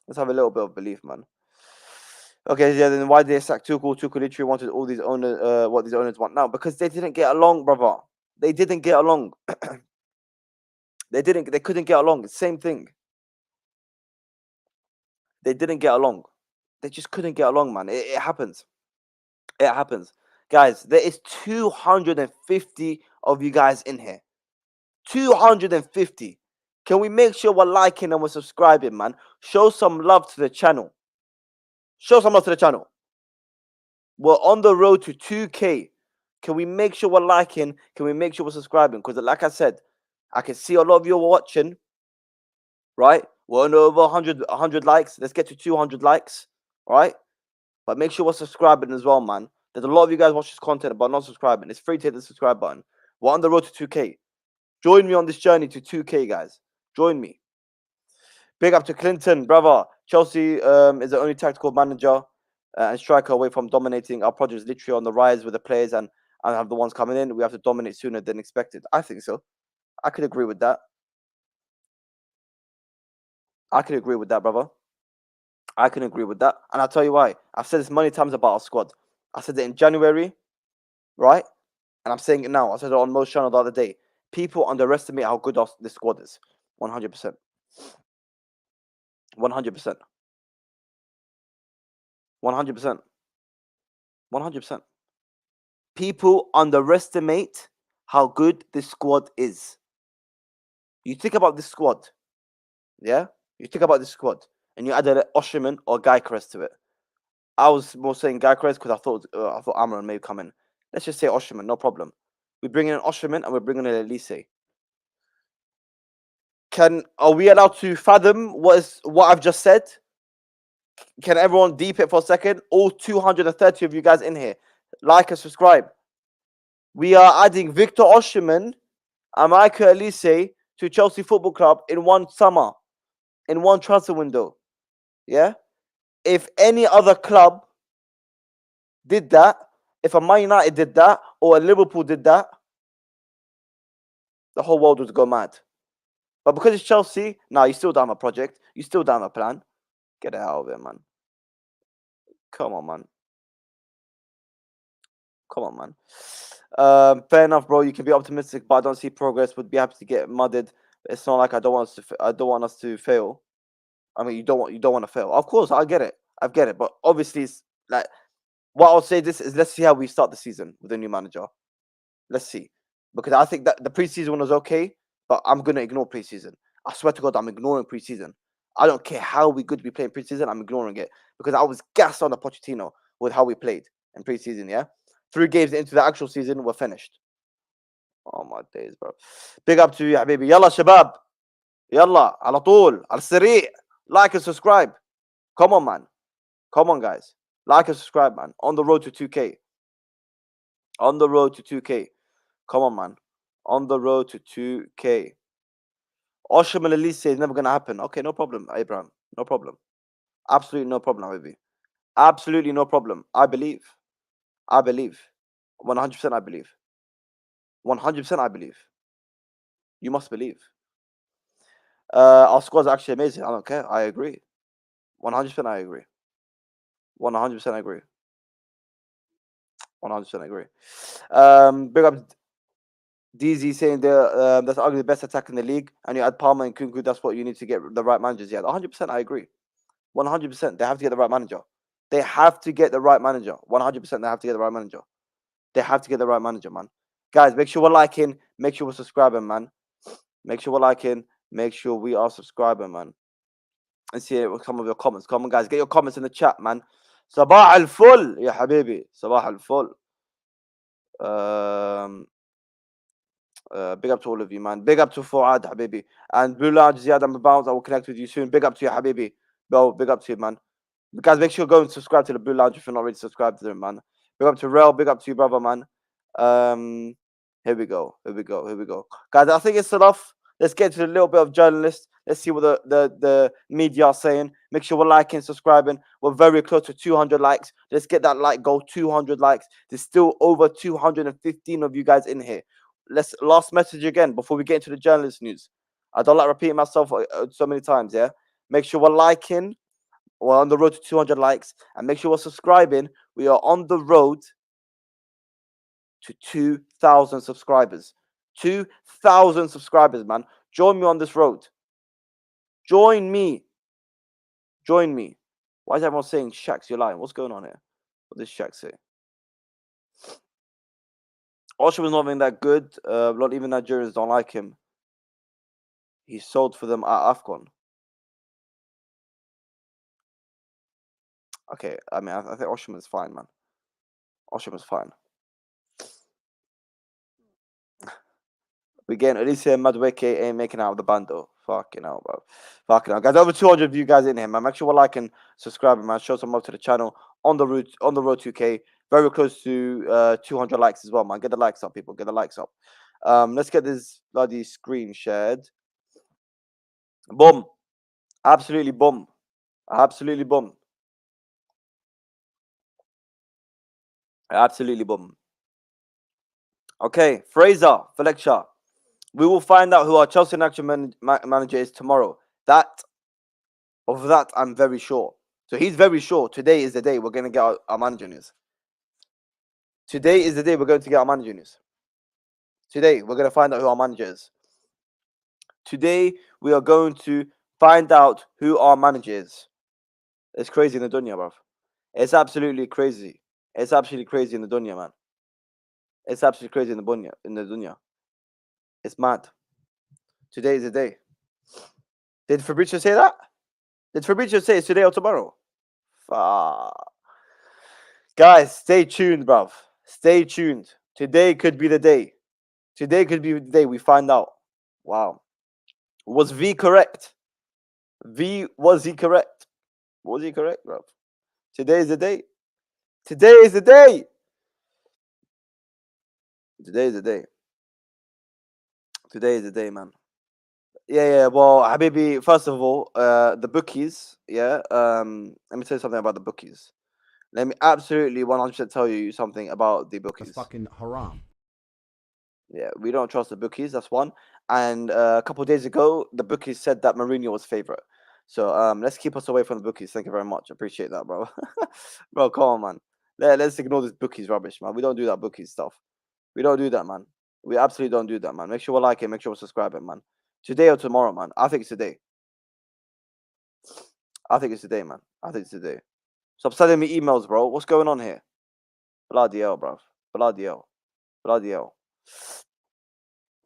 Let's have a little bit of belief, man. Okay, yeah. Then why did they sack Tuchel? Tuchel literally wanted all these owners, what these owners want now, because they didn't get along, brother. They didn't get along. They couldn't get along. Same thing. They didn't get along. They just couldn't get along, man. It happens. It happens, guys. There is 250 of you guys in here. 250. Can we make sure we're liking and we're subscribing, man? Show some love to the channel. Show some love to the channel. We're on the road to 2K. Can we make sure we're liking? Can we make sure we're subscribing? Because like I said, I can see a lot of you are watching, right? We're on over 100 likes. Let's get to 200 likes, all right? But make sure we're subscribing as well, man. There's a lot of you guys watch this content but not subscribing. It's free to hit the subscribe button. We're on the road to 2K. Join me on this journey to 2K, guys. Join me. Big up to Clinton, brother. Chelsea is the only tactical manager and striker away from dominating. Our project is literally on the rise with the players and have the ones coming in. We have to dominate sooner than expected. I think so. I could agree with that. I can agree with that, brother. I can agree with that. And I'll tell you why. I've said this many times about our squad. I said it in January, right? And I'm saying it now. I said it on Most Channel the other day. People underestimate how good this squad is. 100%. 100%. 100%. 100%. People underestimate how good this squad is. You think about this squad, yeah? You think about this squad, and you add an Osherman or Gyökeres to it. I was more saying Gyökeres because I thought Amran may come in. Let's just say Osherman, no problem. We bring in Osherman and we're bringing in Elise. Are we allowed to fathom what I've just said? Can everyone deep it for a second? All 230 of you guys in here, like and subscribe. We are adding Victor Osimhen and Michael Elise to Chelsea Football Club in one summer, in one transfer window. Yeah? If any other club did that, if a Man United did that, or a Liverpool did that, the whole world would go mad. But because it's Chelsea, now you still don't have a project. You still don't have a plan. Get it out of it, man. Come on, man. Come on, man. Fair enough, bro. You can be optimistic, but I don't see progress. Would be happy to get mudded. It's not like I don't want us to fail. I mean, you don't want to fail. Of course, I get it. But obviously, it's like what I'll say. This is let's see how we start the season with a new manager. Let's see. because I think that the preseason one was okay, but I'm gonna ignore preseason. I swear to God, I'm ignoring preseason. I don't care how we good we play in preseason. I'm ignoring it because I was gassed on the Pochettino with how we played in preseason. Yeah, 3 games into the actual season, we're finished. Oh my days, bro. Big up to you, حبيبي. يلا شباب. يلا على طول على السريع. Like and subscribe. Come on, man. Come on, guys. Like and subscribe, man. On the road to 2K. On the road to 2K. Come on, man. On the road to 2K. Osham and Elise is never going to happen. Okay, no problem, Abraham. No problem. Absolutely no problem, baby. Absolutely no problem. I believe. I believe. 100% I believe. 100% I believe. You must believe. Our squad's actually amazing. I don't care. I agree. 100% I agree. 100% I agree. 100% I agree. Big up DZ saying that's arguably the best attack in the league, and you add Palmer and Kunku. That's what you need to get the right managers. Yeah, 100%. I agree. 100%. They have to get the right manager. They have to get the right manager. 100%. They have to get the right manager. They have to get the right manager, man. Guys, make sure we're liking. Make sure we're subscribing, man. Make sure we're liking. Make sure we are subscribing, man. And see some of your comments. Come on, guys. Get your comments in the chat, man. صباح الفل يا حبيبي. صباح الفل. Big up to all of you, man. Big up to Fuad, Habibi. And Blue Lounge, Ziad, I'm about. I will connect with you soon. Big up to you, Habibi. Bro, big up to you, man. Guys, make sure you go and subscribe to the Blue Lounge if you're not already subscribed to them, man. Big up to Rel. Big up to you, brother, man. Here we go. Here we go. Here we go. Guys, I think it's enough. Let's get to a little bit of journalists. Let's see what the media are saying. Make sure we're liking, subscribing. We're very close to 200 likes. Let's get that like goal, 200 likes. There's still over 215 of you guys in here. Last message again before we get into the journalist news. I don't like repeating myself so many times, yeah? Make sure we're liking. We're on the road to 200 likes. And make sure we're subscribing. We are on the road to 2,000 subscribers. 2,000 subscribers, man. Join me on this road. Join me. Join me. Why is everyone saying Shax, you're lying? What's going on here? What does Shax say? Osha was not even that good. Not even Nigerians don't like him. He sold for them at AFCON. Okay, I mean, I think Osham is fine, man. Osham is fine. We're getting Alicia and Madueke ain't making out of the bando. Fucking hell, bro. Fucking hell. Guys, over 200 of you guys in here, man. Make sure we're liking, subscribing, man. Show some love to the channel. On the road 2K. Very close to 200 likes as well, man. Get the likes up, people. Get the likes up. Let's get this bloody screen shared. Boom. Absolutely boom. Absolutely boom. Absolutely boom. Okay, Fraser, Fletcher. We will find out who our Chelsea action manager is tomorrow. Of that, I'm very sure. So he's very sure today is the day we're going to get our manager news. Today is the day we're going to get our manager news. Today, we're going to find out who our manager is. Today, we are going to find out who our manager is. It's crazy in the dunya, bruv. It's absolutely crazy. It's absolutely crazy in the dunya, man. It's absolutely crazy in the dunya. It's mad. Today is the day. Did Fabrizio say that? Did Fabrizio say it's today or tomorrow? Guys, stay tuned, bruv. Stay tuned. Today could be the day. Today could be the day we find out. Wow. Was V correct? Was he correct? Was he correct, bruv? Today is the day. Today is the day. Today is the day. Today is the day, man. Yeah. Well, Habibi, first of all, the bookies, yeah. Let me tell you something about the bookies. Let me absolutely 100% tell you something about the bookies. That's fucking haram. Yeah, we don't trust the bookies. That's one. And a couple of days ago, the bookies said that Mourinho was favorite. So let's keep us away from the bookies. Thank you very much. Appreciate that, bro. Bro, come on, man. Let's ignore this bookies rubbish, man. We don't do that bookies stuff. We don't do that, man. We absolutely don't do that, man. Make sure we're liking, make sure we're subscribing, man. Today or tomorrow, man. I think it's today. I think it's today, man. I think it's today. Stop sending me emails, bro. What's going on here? Bloody hell, bro. Bloody hell. Bloody hell.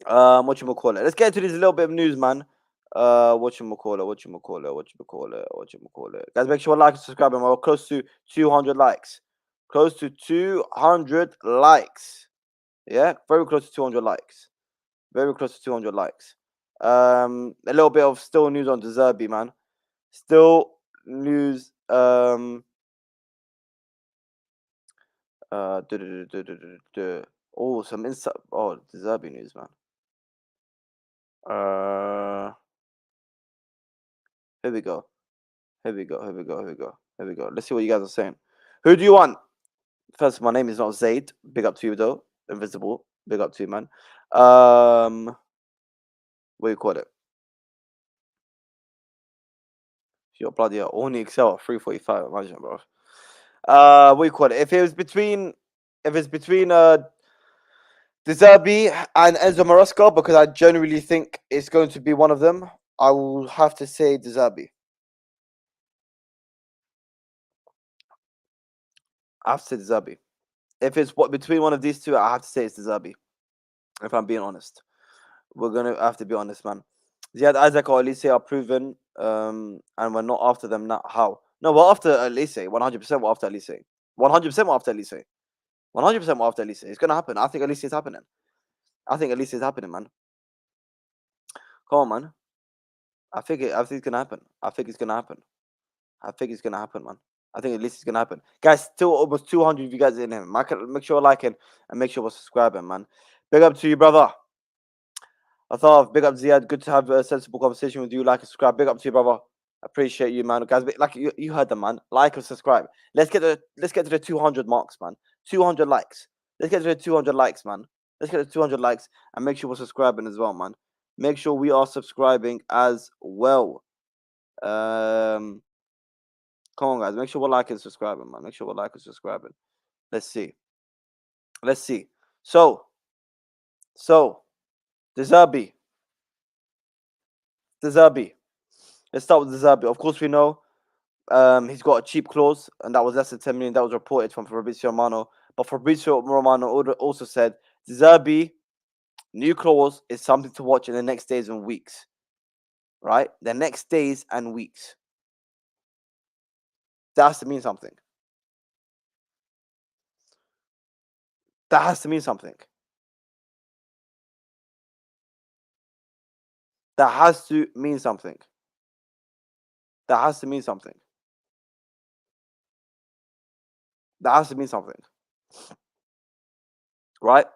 Whatchamacallit? Let's get into this little bit of news, man. Whatchamacallit? Guys, make sure you like and subscribe, and we're close to 200 likes. Close to 200 likes. Yeah, very close to 200 likes. Very close to 200 likes. A little bit of still news on Zerbi, man. Still news. Oh, some insight. Oh, Zerbi news, man. Here we go. Let's see what you guys are saying. Who do you want? First, my name is not Zaid. Big up to you though. Invisible. Big up to you, man. What do you call it? Your bloody hell. Only Excel at 345. Imagine, bro. What do you call it? If it's between Zerbi and Enzo Maresca, because I genuinely think it's going to be one of them, I will have to say Zerbi. I have to say Zerbi. If it's between one of these two, I have to say it's Zerbi. If I'm being honest, we're gonna have to be honest, man. Ziad, Isaac, or Elise are proven, and we're not after them now. How? No, we're after Elise. 100%. We're after Elise. 100%. We're after Elise. 100% we're after Elise. It's gonna happen. I think Elise is happening. Man. Come on, man. I think it's gonna happen. I think it's gonna happen, man. I think at least it's gonna happen. Guys, still almost 200 of you guys in here. Make sure you're liking and make sure you're subscribing, man. Big up to you, brother. I thought, big up Ziad. Good to have a sensible conversation with you. Like and subscribe. Big up to you, brother. Appreciate you, man. Guys, like you heard them, man. Like and subscribe. Let's get to the 200 marks, man. 200 likes. Let's get to the 200 likes, man. Let's get to 200 likes and make sure we're subscribing as well, man. Make sure we are subscribing as well. Come on, guys. Make sure we're liking and subscribing, man. Make sure we're liking and subscribing. Let's see. So, the Zerbi. Let's start with the Zerbi. Of course, we know he's got a cheap clause, and that was less than 10 million. That was reported from Fabrizio Romano. But Fabrizio Romano also said the Zerbi new clause is something to watch in the next days and weeks. Right? The next days and weeks. That has to mean something. That has to mean something. That has to mean something. That has to mean something. That has to mean something. Right?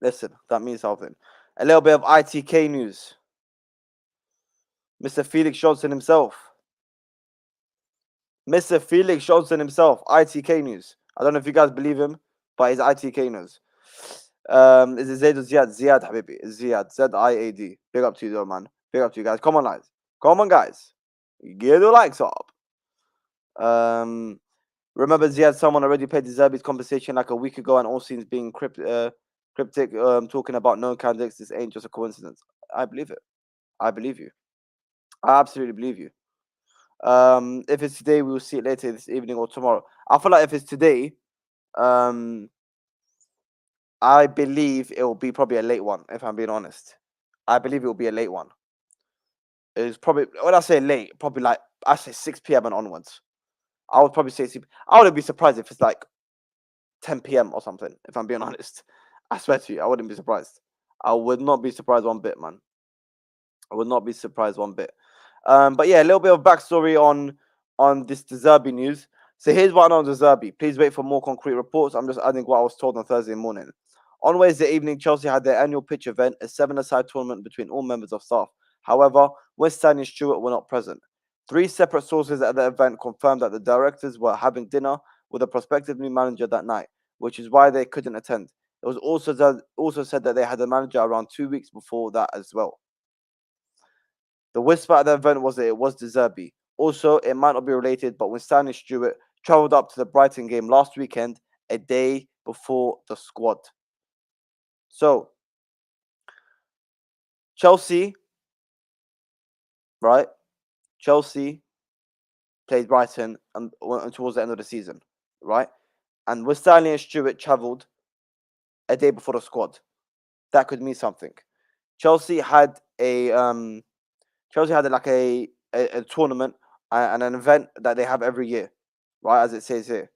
Listen, that means something. A little bit of ITK news. Mr. Felix Johnson himself. ITK news. I don't know if you guys believe him, but it's ITK news. Is it Zaid or Ziad? Ziad, habibi. Ziad. Z-I-A-D. Big up to you, though, man. Big up to you guys. Come on, guys. Get the likes up. Remember, Ziad, someone already paid Zerbi's compensation like a week ago, and all seems being cryptic, talking about no candidates. This ain't just a coincidence. I believe it. I believe you. I absolutely believe you. If it's today, we'll see it later this evening or tomorrow. I feel like if it's today, I believe it will be probably a late one, if I'm being honest. I believe it will be a late one. It's probably, when I say late, probably like, I say 6 p.m. and onwards. I would probably say, I wouldn't be surprised if it's like 10 p.m. or something, if I'm being honest. I swear to you, I wouldn't be surprised. I would not be surprised one bit, man. I would not be surprised one bit. But yeah, a little bit of backstory on this Zerbi news. So here's what I know on Zerbi. Please wait for more concrete reports. I'm just adding what I was told on Thursday morning. On Wednesday evening, Chelsea had their annual pitch event, a 7-a-side tournament between all members of staff. However, Winstanley and Stewart were not present. 3 separate sources at the event confirmed that the directors were having dinner with a prospective new manager that night, which is why they couldn't attend. It was also said that they had a manager around 2 weeks before that as well. The whisper at the event was that it was Zerbi. Also, it might not be related, but when Stanley Stewart travelled up to the Brighton game last weekend, a day before the squad. So, Chelsea, right? Chelsea played Brighton and towards the end of the season, right? And when Stanley and Stewart travelled a day before the squad. that could mean something. Chelsea had a like a tournament and an event that they have every year, right? As it says here.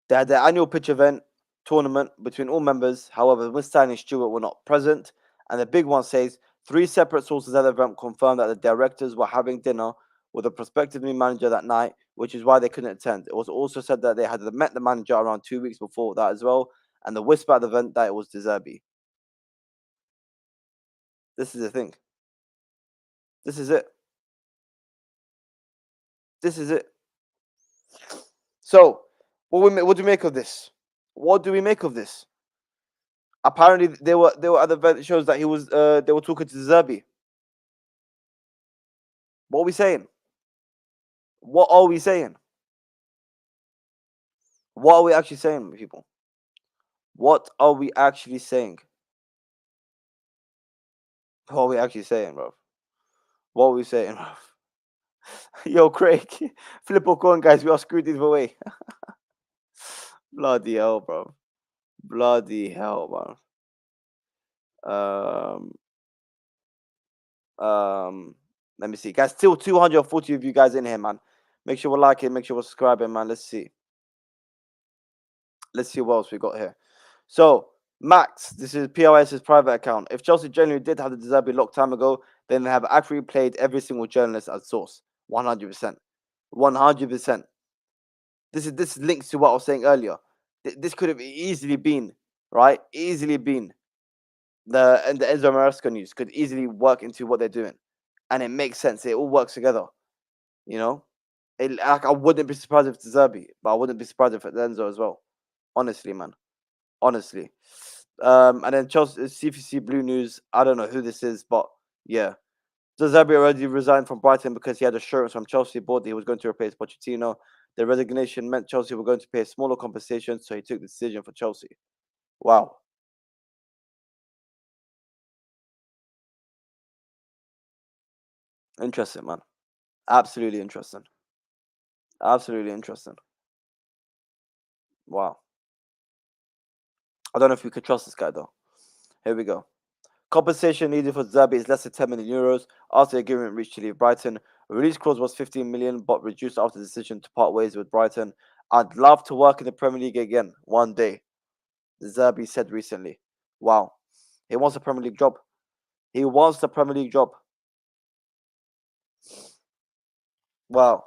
They had their annual pitch event tournament between all members. However, Winstein and Stewart were not present. And the big one says 3 separate sources at the event confirmed that the directors were having dinner with a prospective new manager that night, which is why they couldn't attend. It was also said that they had met the manager around 2 weeks before that as well. And the whisper at the event that it was Zerbi. This is the thing. This is it. So, what do we make of this? What do we make of this? Apparently, they were at the event that shows that they were talking to Zerbi. What are we saying? What are we saying? What are we actually saying, people? What are we actually saying? What are we actually saying, bro? What are we saying, bro? Yo, Craig, flip a coin, guys. We are screwed either way. Bloody hell, bro. Bloody hell, man. Let me see, guys. Still 240 of you guys in here, man. Make sure we're liking, make sure we're subscribing, man. Let's see what else we got here. So, Max, this is POS's private account. If Chelsea genuinely did have the Zerbi locked time ago, then they have actually played every single journalist as source. 100%. 100%. This links to what I was saying earlier. This could have easily been, right? Easily been the Enzo Maresca news could easily work into what they're doing. And it makes sense. It all works together. You know? I wouldn't be surprised if it's Zerbi, but I wouldn't be surprised if it's Enzo as well. Honestly, man. Honestly. And then Chelsea CFC Blue News. I don't know who this is, but yeah. Zerbi already resigned from Brighton because he had assurance from Chelsea board that he was going to replace Pochettino. The resignation meant Chelsea were going to pay a smaller compensation, so he took the decision for Chelsea. Wow. Interesting, man. Absolutely interesting. Absolutely interesting. Wow. I don't know if we could trust this guy, though. Here we go. Compensation needed for Zerbi is less than 10 million euros after the agreement reached to leave Brighton. The release clause was 15 million, but reduced after the decision to part ways with Brighton. I'd love to work in the Premier League again one day, Zerbi said recently. Wow. He wants a Premier League job. He wants the Premier League job. Wow.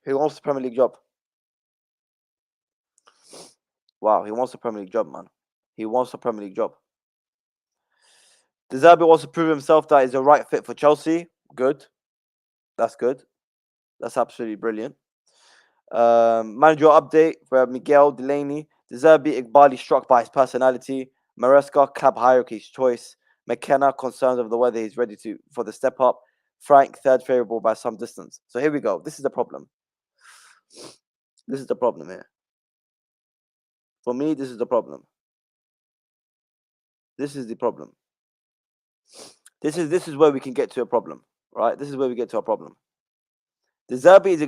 He wants the Premier League job. Wow. He wants the Premier League job, man. He wants the Premier League job. Zerbi wants to prove himself that he's the right fit for Chelsea. Good. That's good. That's absolutely brilliant. Managerial update for Miguel Delaney. Zerbi Iqbali struck by his personality. Maresca club hierarchy's choice. McKenna concerns over the whether he's ready for the step up. Frank third favourable by some distance. So here we go. This is the problem. This is the problem here. For me, this is the problem. This is the problem. This is where we can get to a problem, right? This is where we get to a problem. Zerbi is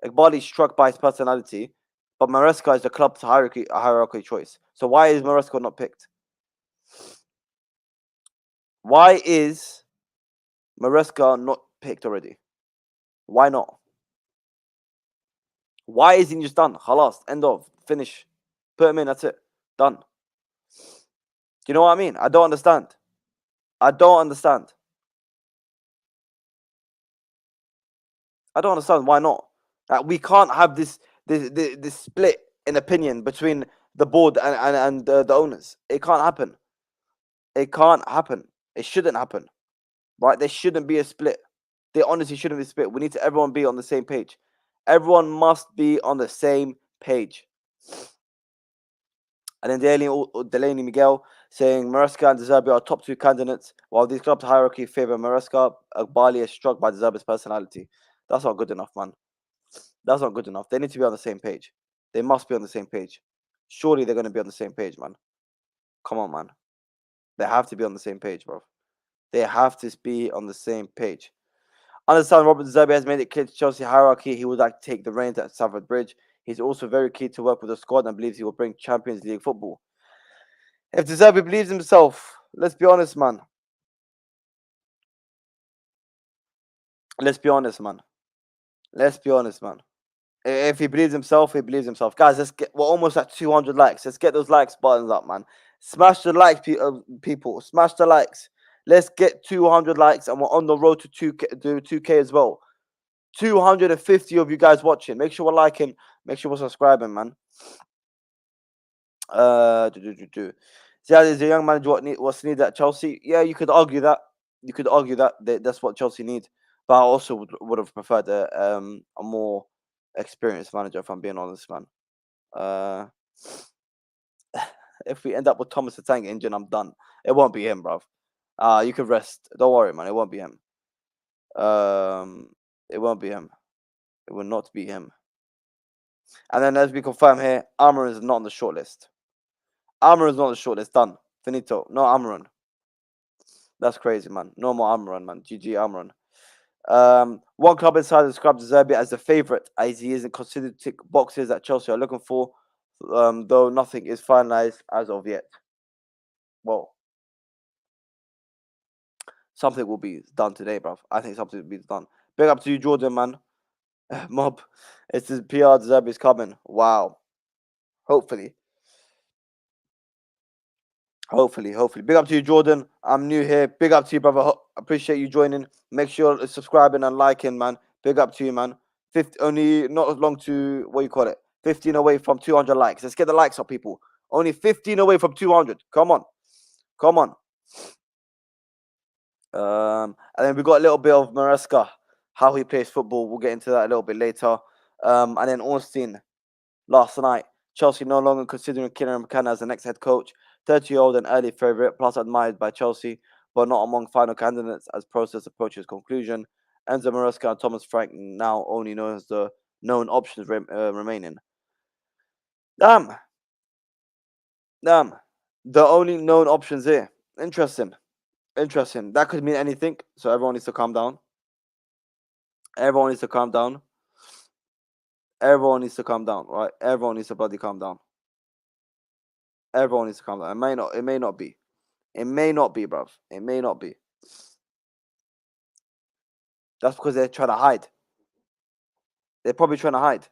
Iqbali struck by his personality, but Maresca is the club's hierarchy choice. So why is Maresca not picked? Why is Maresca not picked already? Why not? Why isn't he just done? Khalas, end of, finish. Put him in, that's it. Done. Do you know what I mean? I don't understand. I don't understand why not. We can't have this split in opinion between the board and the owners. It can't happen. It can't happen. It shouldn't happen. Right? There shouldn't be a split. There honestly shouldn't be a split. We need to everyone be on the same page. Everyone must be on the same page. And then Delaney Miguel saying Maresca and Zerbi are top 2 candidates, while these clubs' hierarchy favour Maresca. Iqbali is struck by Zerbi's personality. That's not good enough, man. That's not good enough. They need to be on the same page. They must be on the same page. Surely they're going to be on the same page, man. Come on, man. They have to be on the same page, bro. They have to be on the same page. Understand Robert Zerbi has made it clear to Chelsea hierarchy he would like to take the reins at Stamford Bridge. He's also very keen to work with the squad and believes he will bring Champions League football. If Zerbi believes himself, let's be honest, man. Let's be honest, man. Let's be honest, man. If he believes himself, he believes himself. Guys, we're almost at 200 likes. Let's get those likes buttons up, man. Smash the likes, people. Smash the likes. Let's get 200 likes, and we're on the road to 2K as well. 250 of you guys watching. Make sure we're liking. Make sure we're subscribing, man. Ziad is a young manager. What's needed at Chelsea? Yeah, you could argue that. You could argue that that's what Chelsea need. But I also would have preferred a more experienced manager, if I'm being honest, man. If we end up with Thomas the Tank Engine, I'm done. It won't be him, bruv. You can rest. Don't worry, man. It won't be him. It won't be him. It will not be him. And then, as we confirm here, Almiron is not on the shortlist. Almiron is not on the shortlist. Done. Finito. No Almiron. That's crazy, man. No more Almiron, man. GG Almiron. One club insider described Zerbi as the favourite, as he isn't considered to tick boxes that Chelsea are looking for, though nothing is finalised as of yet. Well, something will be done today, bruv. I think something will be done. Big up to you, Jordan, man. Mob. It's his PR. Zerbi's coming. Wow. Hopefully. Big up to you, Jordan. I'm new here. Big up to you, brother. Appreciate you joining. Make sure you're subscribing and liking, man. Big up to you, man. Only not as long to, 15 away from 200 likes. Let's get the likes up, people. Only 15 away from 200. Come on. And then we got a little bit of Maresca, how he plays football. We'll get into that a little bit later. And then Ornstein last night. Chelsea no longer considering Kieran McKenna as the next head coach. 30-year-old and early favourite, plus admired by Chelsea, but not among final candidates as process approaches conclusion. Enzo Maresca and Thomas Frank now only known as the known options remaining. Damn. The only known options here. Interesting. That could mean anything, so everyone needs to calm down. Everyone needs to calm down, right? Everyone needs to bloody calm down. Everyone needs to calm down. It may not be. It may not be, bruv. It may not be. That's because they're trying to hide. They're probably trying to hide.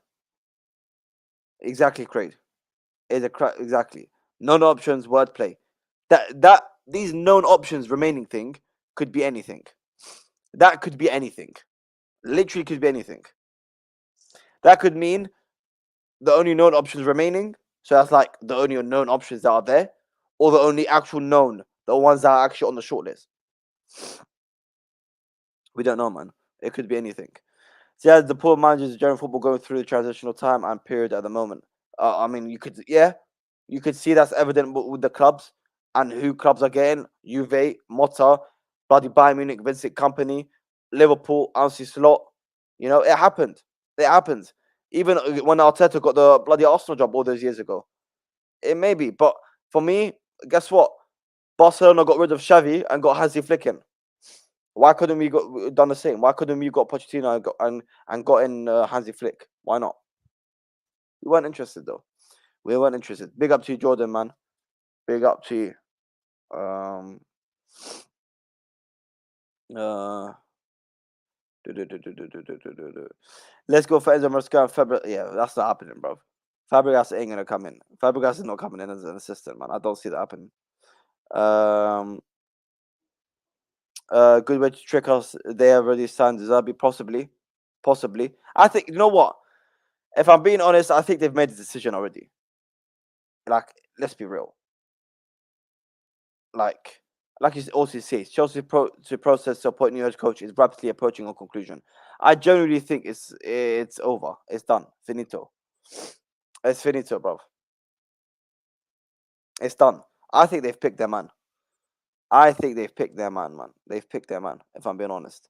Exactly, Craig. Exactly. Known options, wordplay. These known options remaining thing could be anything. That could be anything. Literally could be anything. That could mean the only known options remaining. So that's like the only known options that are there, or the only actual known, the ones that are actually on the shortlist. We don't know, man. It could be anything. So yeah, the poor managers of German football going through the transitional time and period at the moment. I mean, you could see that's evident with the clubs and who clubs are getting. Juve, Motta, bloody Bayern Munich, Vincent Kompany, Liverpool, Ansi Slot. You know, it happened. It happens. Even when Arteta got the bloody Arsenal job all those years ago. It may be, but for me, guess what? Barcelona got rid of Xavi and got Hansi Flick in. Why couldn't we done the same? Why couldn't we got Pochettino and got in Hansi Flick? Why not? We weren't interested though. We weren't interested. Big up to you, Jordan, man. Big up to you. Let's go for Enzo Maresca and Fabregas. Yeah, that's not happening, bro. Fabregas ain't gonna come in. Fabregas is not coming in as an assistant, man. I don't see that happening. Good way to trick us. They already signed Zerbi, possibly. I think, you know what? If I'm being honest, I think they've made the decision already. Like, let's be real. Like you also say, Chelsea's process to appoint new head coach is rapidly approaching a conclusion. I genuinely think it's over. It's done. Finito. It's finito, bro. It's done. I think they've picked their man. They've picked their man, if I'm being honest.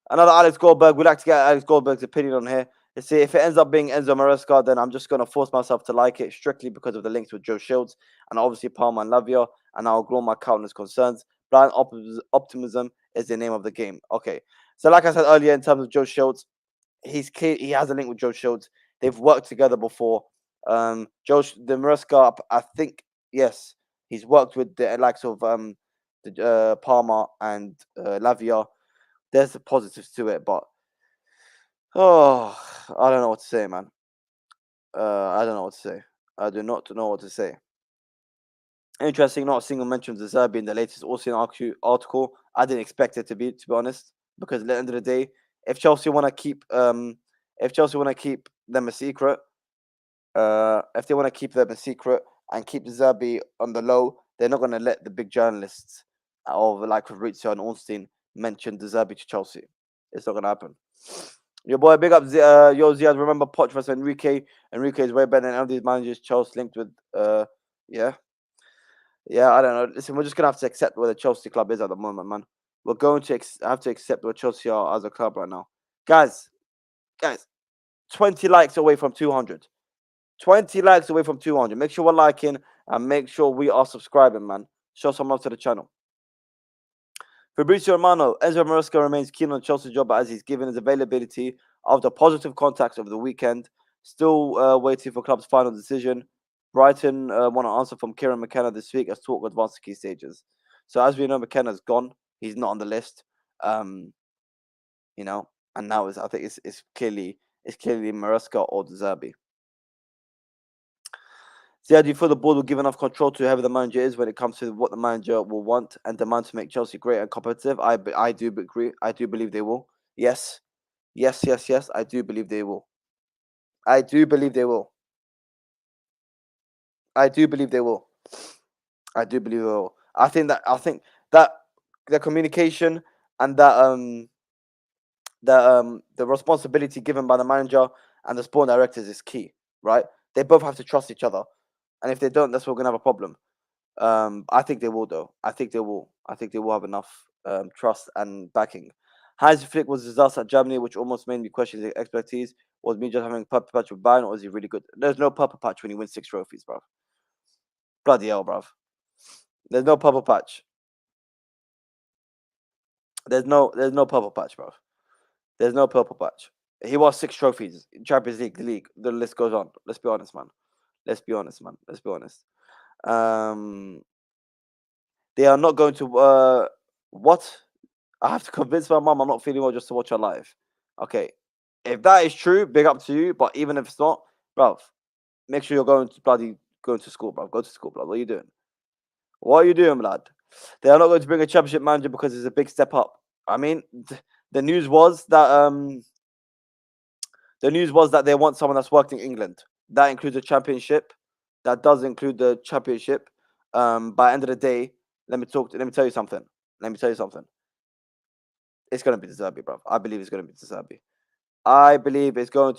Another Alex Goldberg. We'd like to get Alex Goldberg's opinion on here. Let's see, if it ends up being Enzo Maresca, then I'm just going to force myself to like it strictly because of the links with Joe Shields and obviously Palmer and Lavia, and I'll ignore my countless concerns. Blind optimism is the name of the game. Okay, so like I said earlier, in terms of Joe Shields, he has a link with Joe Shields. They've worked together before. The Maresca, I think, yes, he's worked with the likes of Palmer and Lavia. There's the positives to it, but I don't know what to say, man. I don't know what to say. I do not know what to say. Interesting, not a single mention of Zerbi in the latest Austin article. I didn't expect it to be honest, because at the end of the day, if Chelsea want to keep them a secret, if they want to keep them a secret and keep Zerbi on the low, they're not going to let the big journalists of like Fabrizio and Ornstein mention Zerbi to Chelsea. It's not going to happen. Your boy, big up, Ziad. Remember Poch versus Enrique. Enrique is way better than any of these managers. Chelsea linked with, yeah, I don't know. Listen, we're just gonna have to accept where the Chelsea club is at the moment, man. We're going to have to accept where Chelsea are as a club right now, guys. 20 likes away from 200. 20 likes away from 200. Make sure we're liking and make sure we are subscribing, man. Show some love to the channel. Fabrizio Romano, Enzo Maresca remains keen on the Chelsea job as he's given his availability of the positive contacts over the weekend. Still waiting for club's final decision. Brighton want an answer from Kieran McKenna this week as talk advances to key stages. So as we know, McKenna's gone. He's not on the list. And now I think it's clearly Maresca or Zerbi. Do you feel the board will give enough control to whoever the manager is when it comes to what the manager will want and demand to make Chelsea great and competitive? I do agree. I do believe they will. Yes. I do believe they will. I do believe they will. I think that the communication and that the responsibility given by the manager and the sport directors is key, right? They both have to trust each other. And if they don't, that's where we're gonna have a problem. I think they will, though. I think they will have enough trust and backing. Hansi Flick was a disaster at Germany, which almost made me question his expertise. Was me just having a purple patch with Bayern, or is he really good? There's no purple patch when he wins 6 trophies, bro. Bloody hell, bro. There's no purple patch. There's no purple patch, bro. There's no purple patch. He won 6 trophies, Champions League, the league. The list goes on. Let's be honest, man. They are not going to what? I have to convince my mum I'm not feeling well just to watch her live. Okay. If that is true, big up to you. But even if it's not, bruv, make sure you're going to school, bruv. Go to school, bruv. What are you doing? What are you doing, lad? They are not going to bring a championship manager because it's a big step up. I mean, the news was that they want someone that's worked in England. That includes a championship. That does include the championship. By the end of the day, let me tell you something. It's going to be Zerbi, bro. I believe it's going to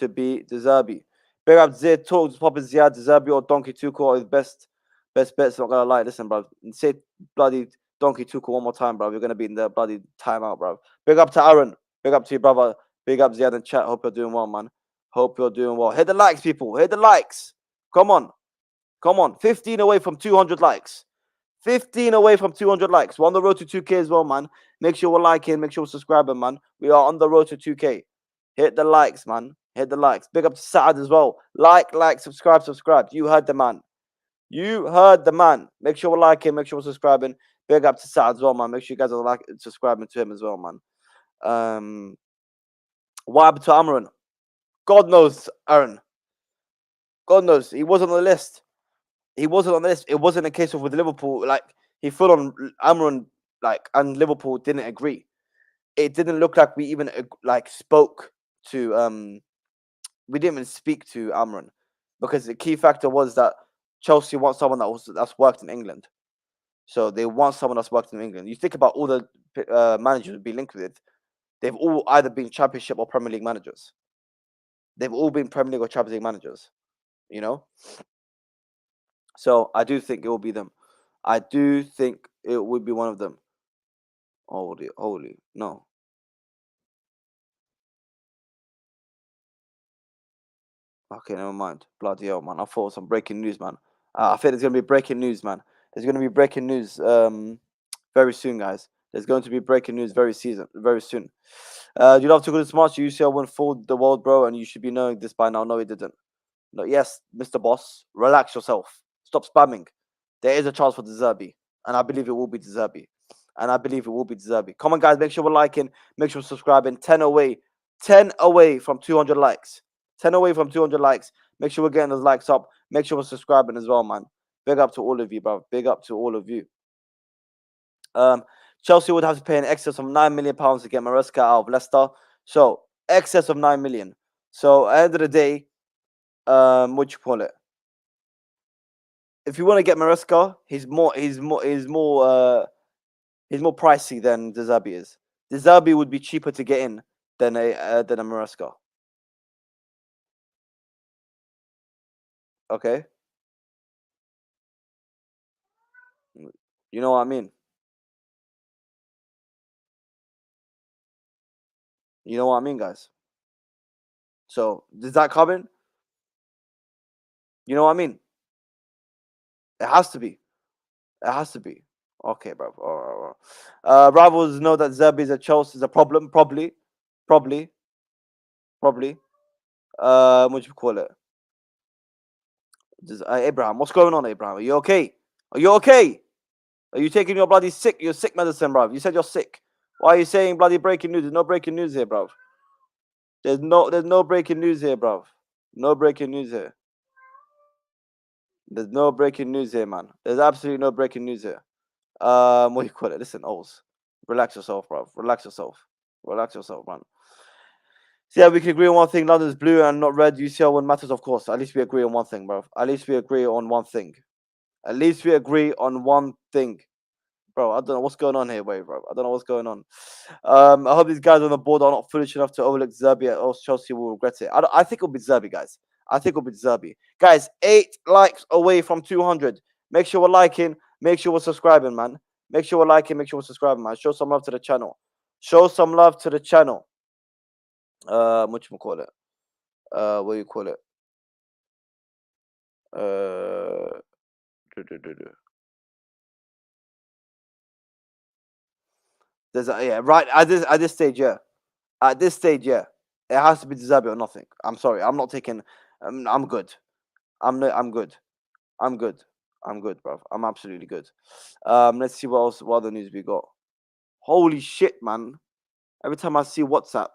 be Zerbi. Big up Zid, talks popping Ziad'sZone or Donkey Tuchel are his best bets. Not gonna lie, listen, bro. Say bloody Donkey Tuchel one more time, bro. You're gonna be in the bloody timeout, bro. Big up to Aaron. Big up to you, brother. Big up Ziad in chat. Hope you're doing well, man. Hope you're doing well. Hit the likes, people. Hit the likes. Come on. 15 away from 200 likes. 15 away from 200 likes. We're on the road to 2K as well, man. Make sure we're liking. Make sure we're subscribing, man. We are on the road to 2K. Hit the likes, man. Hit the likes. Big up to Saad as well. Like, subscribe. You heard the man. Make sure we're liking. Make sure we're subscribing. Big up to Saad as well, man. Make sure you guys are subscribing to him as well, man. What happened to Amaran? God knows, Aaron. God knows. He wasn't on the list. It wasn't a case of with Liverpool. Like, he fell on Amaran, and Liverpool didn't agree. It didn't look like we even spoke to we didn't even speak to Amaran, because the key factor was that Chelsea wants someone that's worked in England. So they want someone that's worked in England. You think about all the managers would be linked with, they've all either been Championship or Premier League managers. They've all been Premier League or Champions League managers, you know? So I do think it will be them. I do think it would be one of them. Holy, no. Okay, never mind. Bloody hell, man. I thought it was some breaking news, man. I think there's going to be breaking news, man. There's going to be breaking news very soon, guys. There's going to be breaking news very soon. You love to go this much. UCL went for the world, bro, and you should be knowing this by now. No, it didn't. No, yes, Mr. Boss, relax yourself. Stop spamming. There is a chance for Zerbi, and I believe it will be Zerbi. And I believe it will be Zerbi. Come on, guys, make sure we're liking, make sure we're subscribing. 10 away from 200 likes. 10 away from 200 likes. Make sure we're getting those likes up. Make sure we're subscribing as well, man. Big up to all of you, bro. Big up to all of you. Chelsea would have to pay an excess of £9 million to get Maresca out of Leicester. So, excess of 9 million. So, at the end of the day, what you call it? If you want to get Maresca, he's more pricey than Zerbi is. Zerbi would be cheaper to get in than a Maresca. Okay, you know what I mean. You know what I mean, guys. So is that coming? You know what I mean. It has to be. It has to be. Okay, bro. All right. Rivals know that Zerbi is a Chelsea is a problem. Probably. What do you call it? Abraham, what's going on, Abraham? Are you okay? Are you okay? Are you taking your bloody your sick medicine, bro? You said you're sick. Why are you saying bloody breaking news? There's no breaking news here, bro. There's no breaking news here, bro. No breaking news here. There's no breaking news here, man. There's absolutely no breaking news here. What do you call it? Listen, Oz. Relax yourself, bro. Relax yourself, man. So yeah, we can agree on one thing. London's blue and not red. UCL one matters, of course. At least we agree on one thing, bro. At least we agree on one thing. Bro, I don't know what's going on here, bro. I don't know what's going on. I hope these guys on the board are not foolish enough to overlook Zerbi, or else Chelsea will regret it. I think it'll be Zerbi, guys. I think it'll be Zerbi. Guys, 8 likes away from 200. Make sure we're liking. Make sure we're subscribing, man. Make sure we're liking. Make sure we're subscribing, man. Show some love to the channel. Show some love to the channel. What you call it? What do you call it? There's right at this stage, yeah. At this stage, yeah. It has to be Zerbi or nothing. I'm sorry. I'm not taking. I'm good. I'm good. I'm good. I'm good, bro. I'm absolutely good. Let's see what else. What other news we got? Holy shit, man! Every time I see WhatsApp,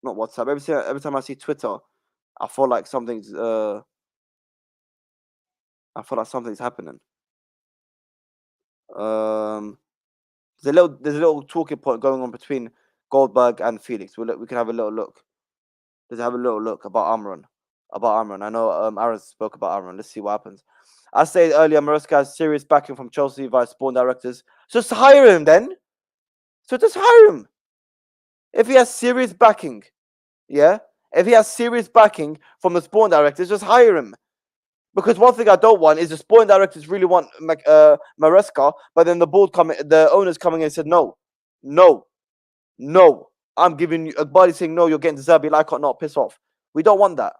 not WhatsApp. Every time I see Twitter, I feel like something's. I feel like something's happening. There's a little talking point going on between Goldberg and Felix. We can have a little look. Let's have a little look about Amron. I know Aaron spoke about Amron. Let's see what happens. I said earlier, Maresca has serious backing from Chelsea via Spawn directors. Just hire him then. So just hire him. If he has serious backing, yeah? If he has serious backing from the Spawn directors, just hire him. Because one thing I don't want is the Spawn directors really want Maresca, but then the owners coming in and said, no. I'm giving you a body saying, no, you're getting Zerbi, like or not, piss off. We don't want that.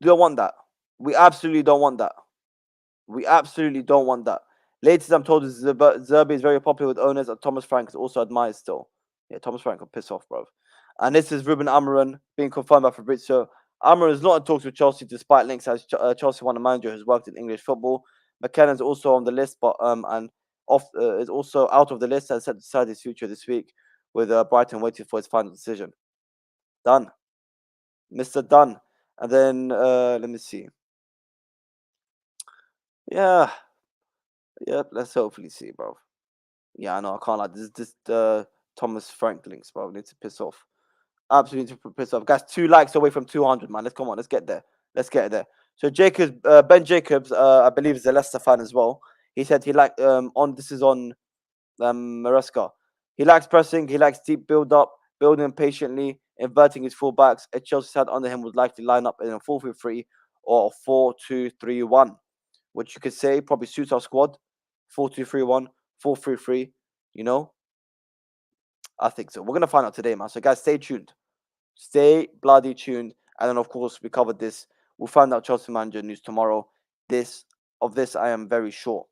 We don't want that. We absolutely don't want that. Latest I'm told is Zerbi is very popular with owners, and Thomas Frank is also admired still. Yeah, Thomas Frank will piss off, bro. And this is Ruben Amorim being confirmed by Fabrizio. Amorim is not in talks with Chelsea despite links as Chelsea want a manager who's worked in English football. McKennan's also on the list, but is also out of the list and set to decide his future this week, with Brighton waiting for his final decision. Done, Mr. Done. And then let me see. Yeah, let's hopefully see, bro. Yeah, I know I can't like this. Thomas Frank links, bro. Need to piss off. Absolutely to piss off, guys. 2 likes away from 200, man. Let's get there. So Ben Jacobs, I believe is a Leicester fan as well. He said he liked on Maresca. He likes pressing. He likes deep build up, building patiently, inverting his fullbacks. A Chelsea side under him would likely line up in a 4-3-3 or a 4-2-3-1, which you could say probably suits our squad. 4-2-3-1, 4-3-3. You know, I think so. We're gonna find out today, man. So guys, stay tuned. Stay bloody tuned. And then of course we covered this. We'll find out Chelsea manager news tomorrow. Of this I am very sure.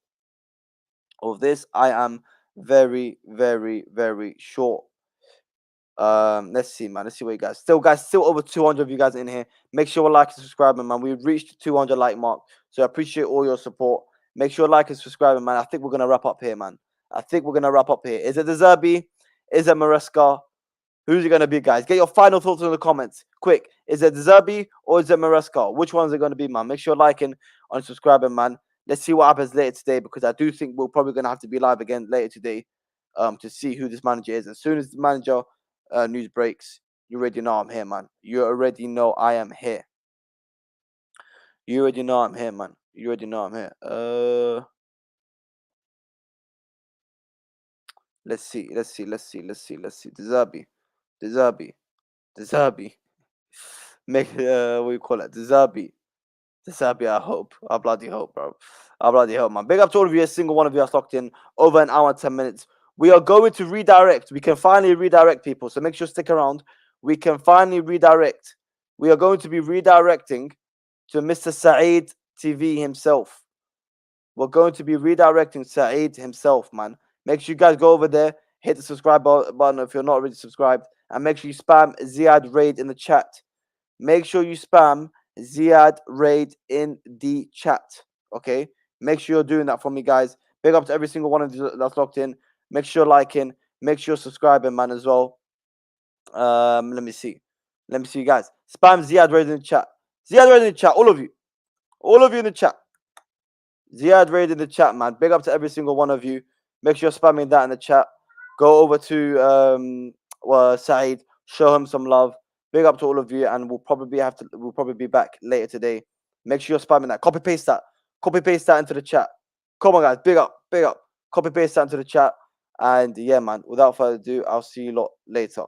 very, very, very short. Let's see, man. Let's see what you guys. Still over 200 of you guys in here. Make sure you like and subscribe, man. We've reached the 200 like mark, so I appreciate all your support. Make sure you like and subscribe, man. I think we're gonna wrap up here, man. I think we're gonna wrap up here. Is it the Zerbi? Is it Maresca? Who's it gonna be, guys? Get your final thoughts in the comments, quick. Is it the Zerbi or is it Maresca? Which one's it gonna be, man? Make sure you're liking and subscribing, man. Let's see what happens later today, because I do think we're probably gonna have to be live again later today, to see who this manager is. As soon as the manager news breaks, you already know I'm here, man. You already know I am here. You already know I'm here, man. You already know I'm here. Let's see. The Zerbi. Make what you call it? The Zerbi. I hope. I bloody hope, bro. I bloody hope, man. Big up to all of you. A single one of you are locked in over an hour and 10 minutes. We are going to redirect. We can finally redirect, people. So make sure to stick around. We can finally redirect. We are going to be redirecting to Mr. Saeed TV himself. We're going to be redirecting Saeed himself, man. Make sure you guys go over there, hit the subscribe button if you're not already subscribed, and make sure you spam Ziad Raid in the chat. Make sure you spam Ziad Raid in the chat. Okay? Make sure you're doing that for me, guys. Big up to every single one of you that's locked in. Make sure you're liking. Make sure you're subscribing, man, as well. Let me see. Let me see, you guys. Spam Ziad Raid in the chat. Ziad Raid in the chat. All of you. All of you in the chat. Ziad Raid in the chat, man. Big up to every single one of you. Make sure you're spamming that in the chat. Go over to Saeed. Show him some love. Big up to all of you, and we'll probably be back later today. Make sure you're spamming that. Copy paste that into the chat. Come on, guys. Big up. Copy paste that into the chat. And yeah, man. Without further ado, I'll see you lot later.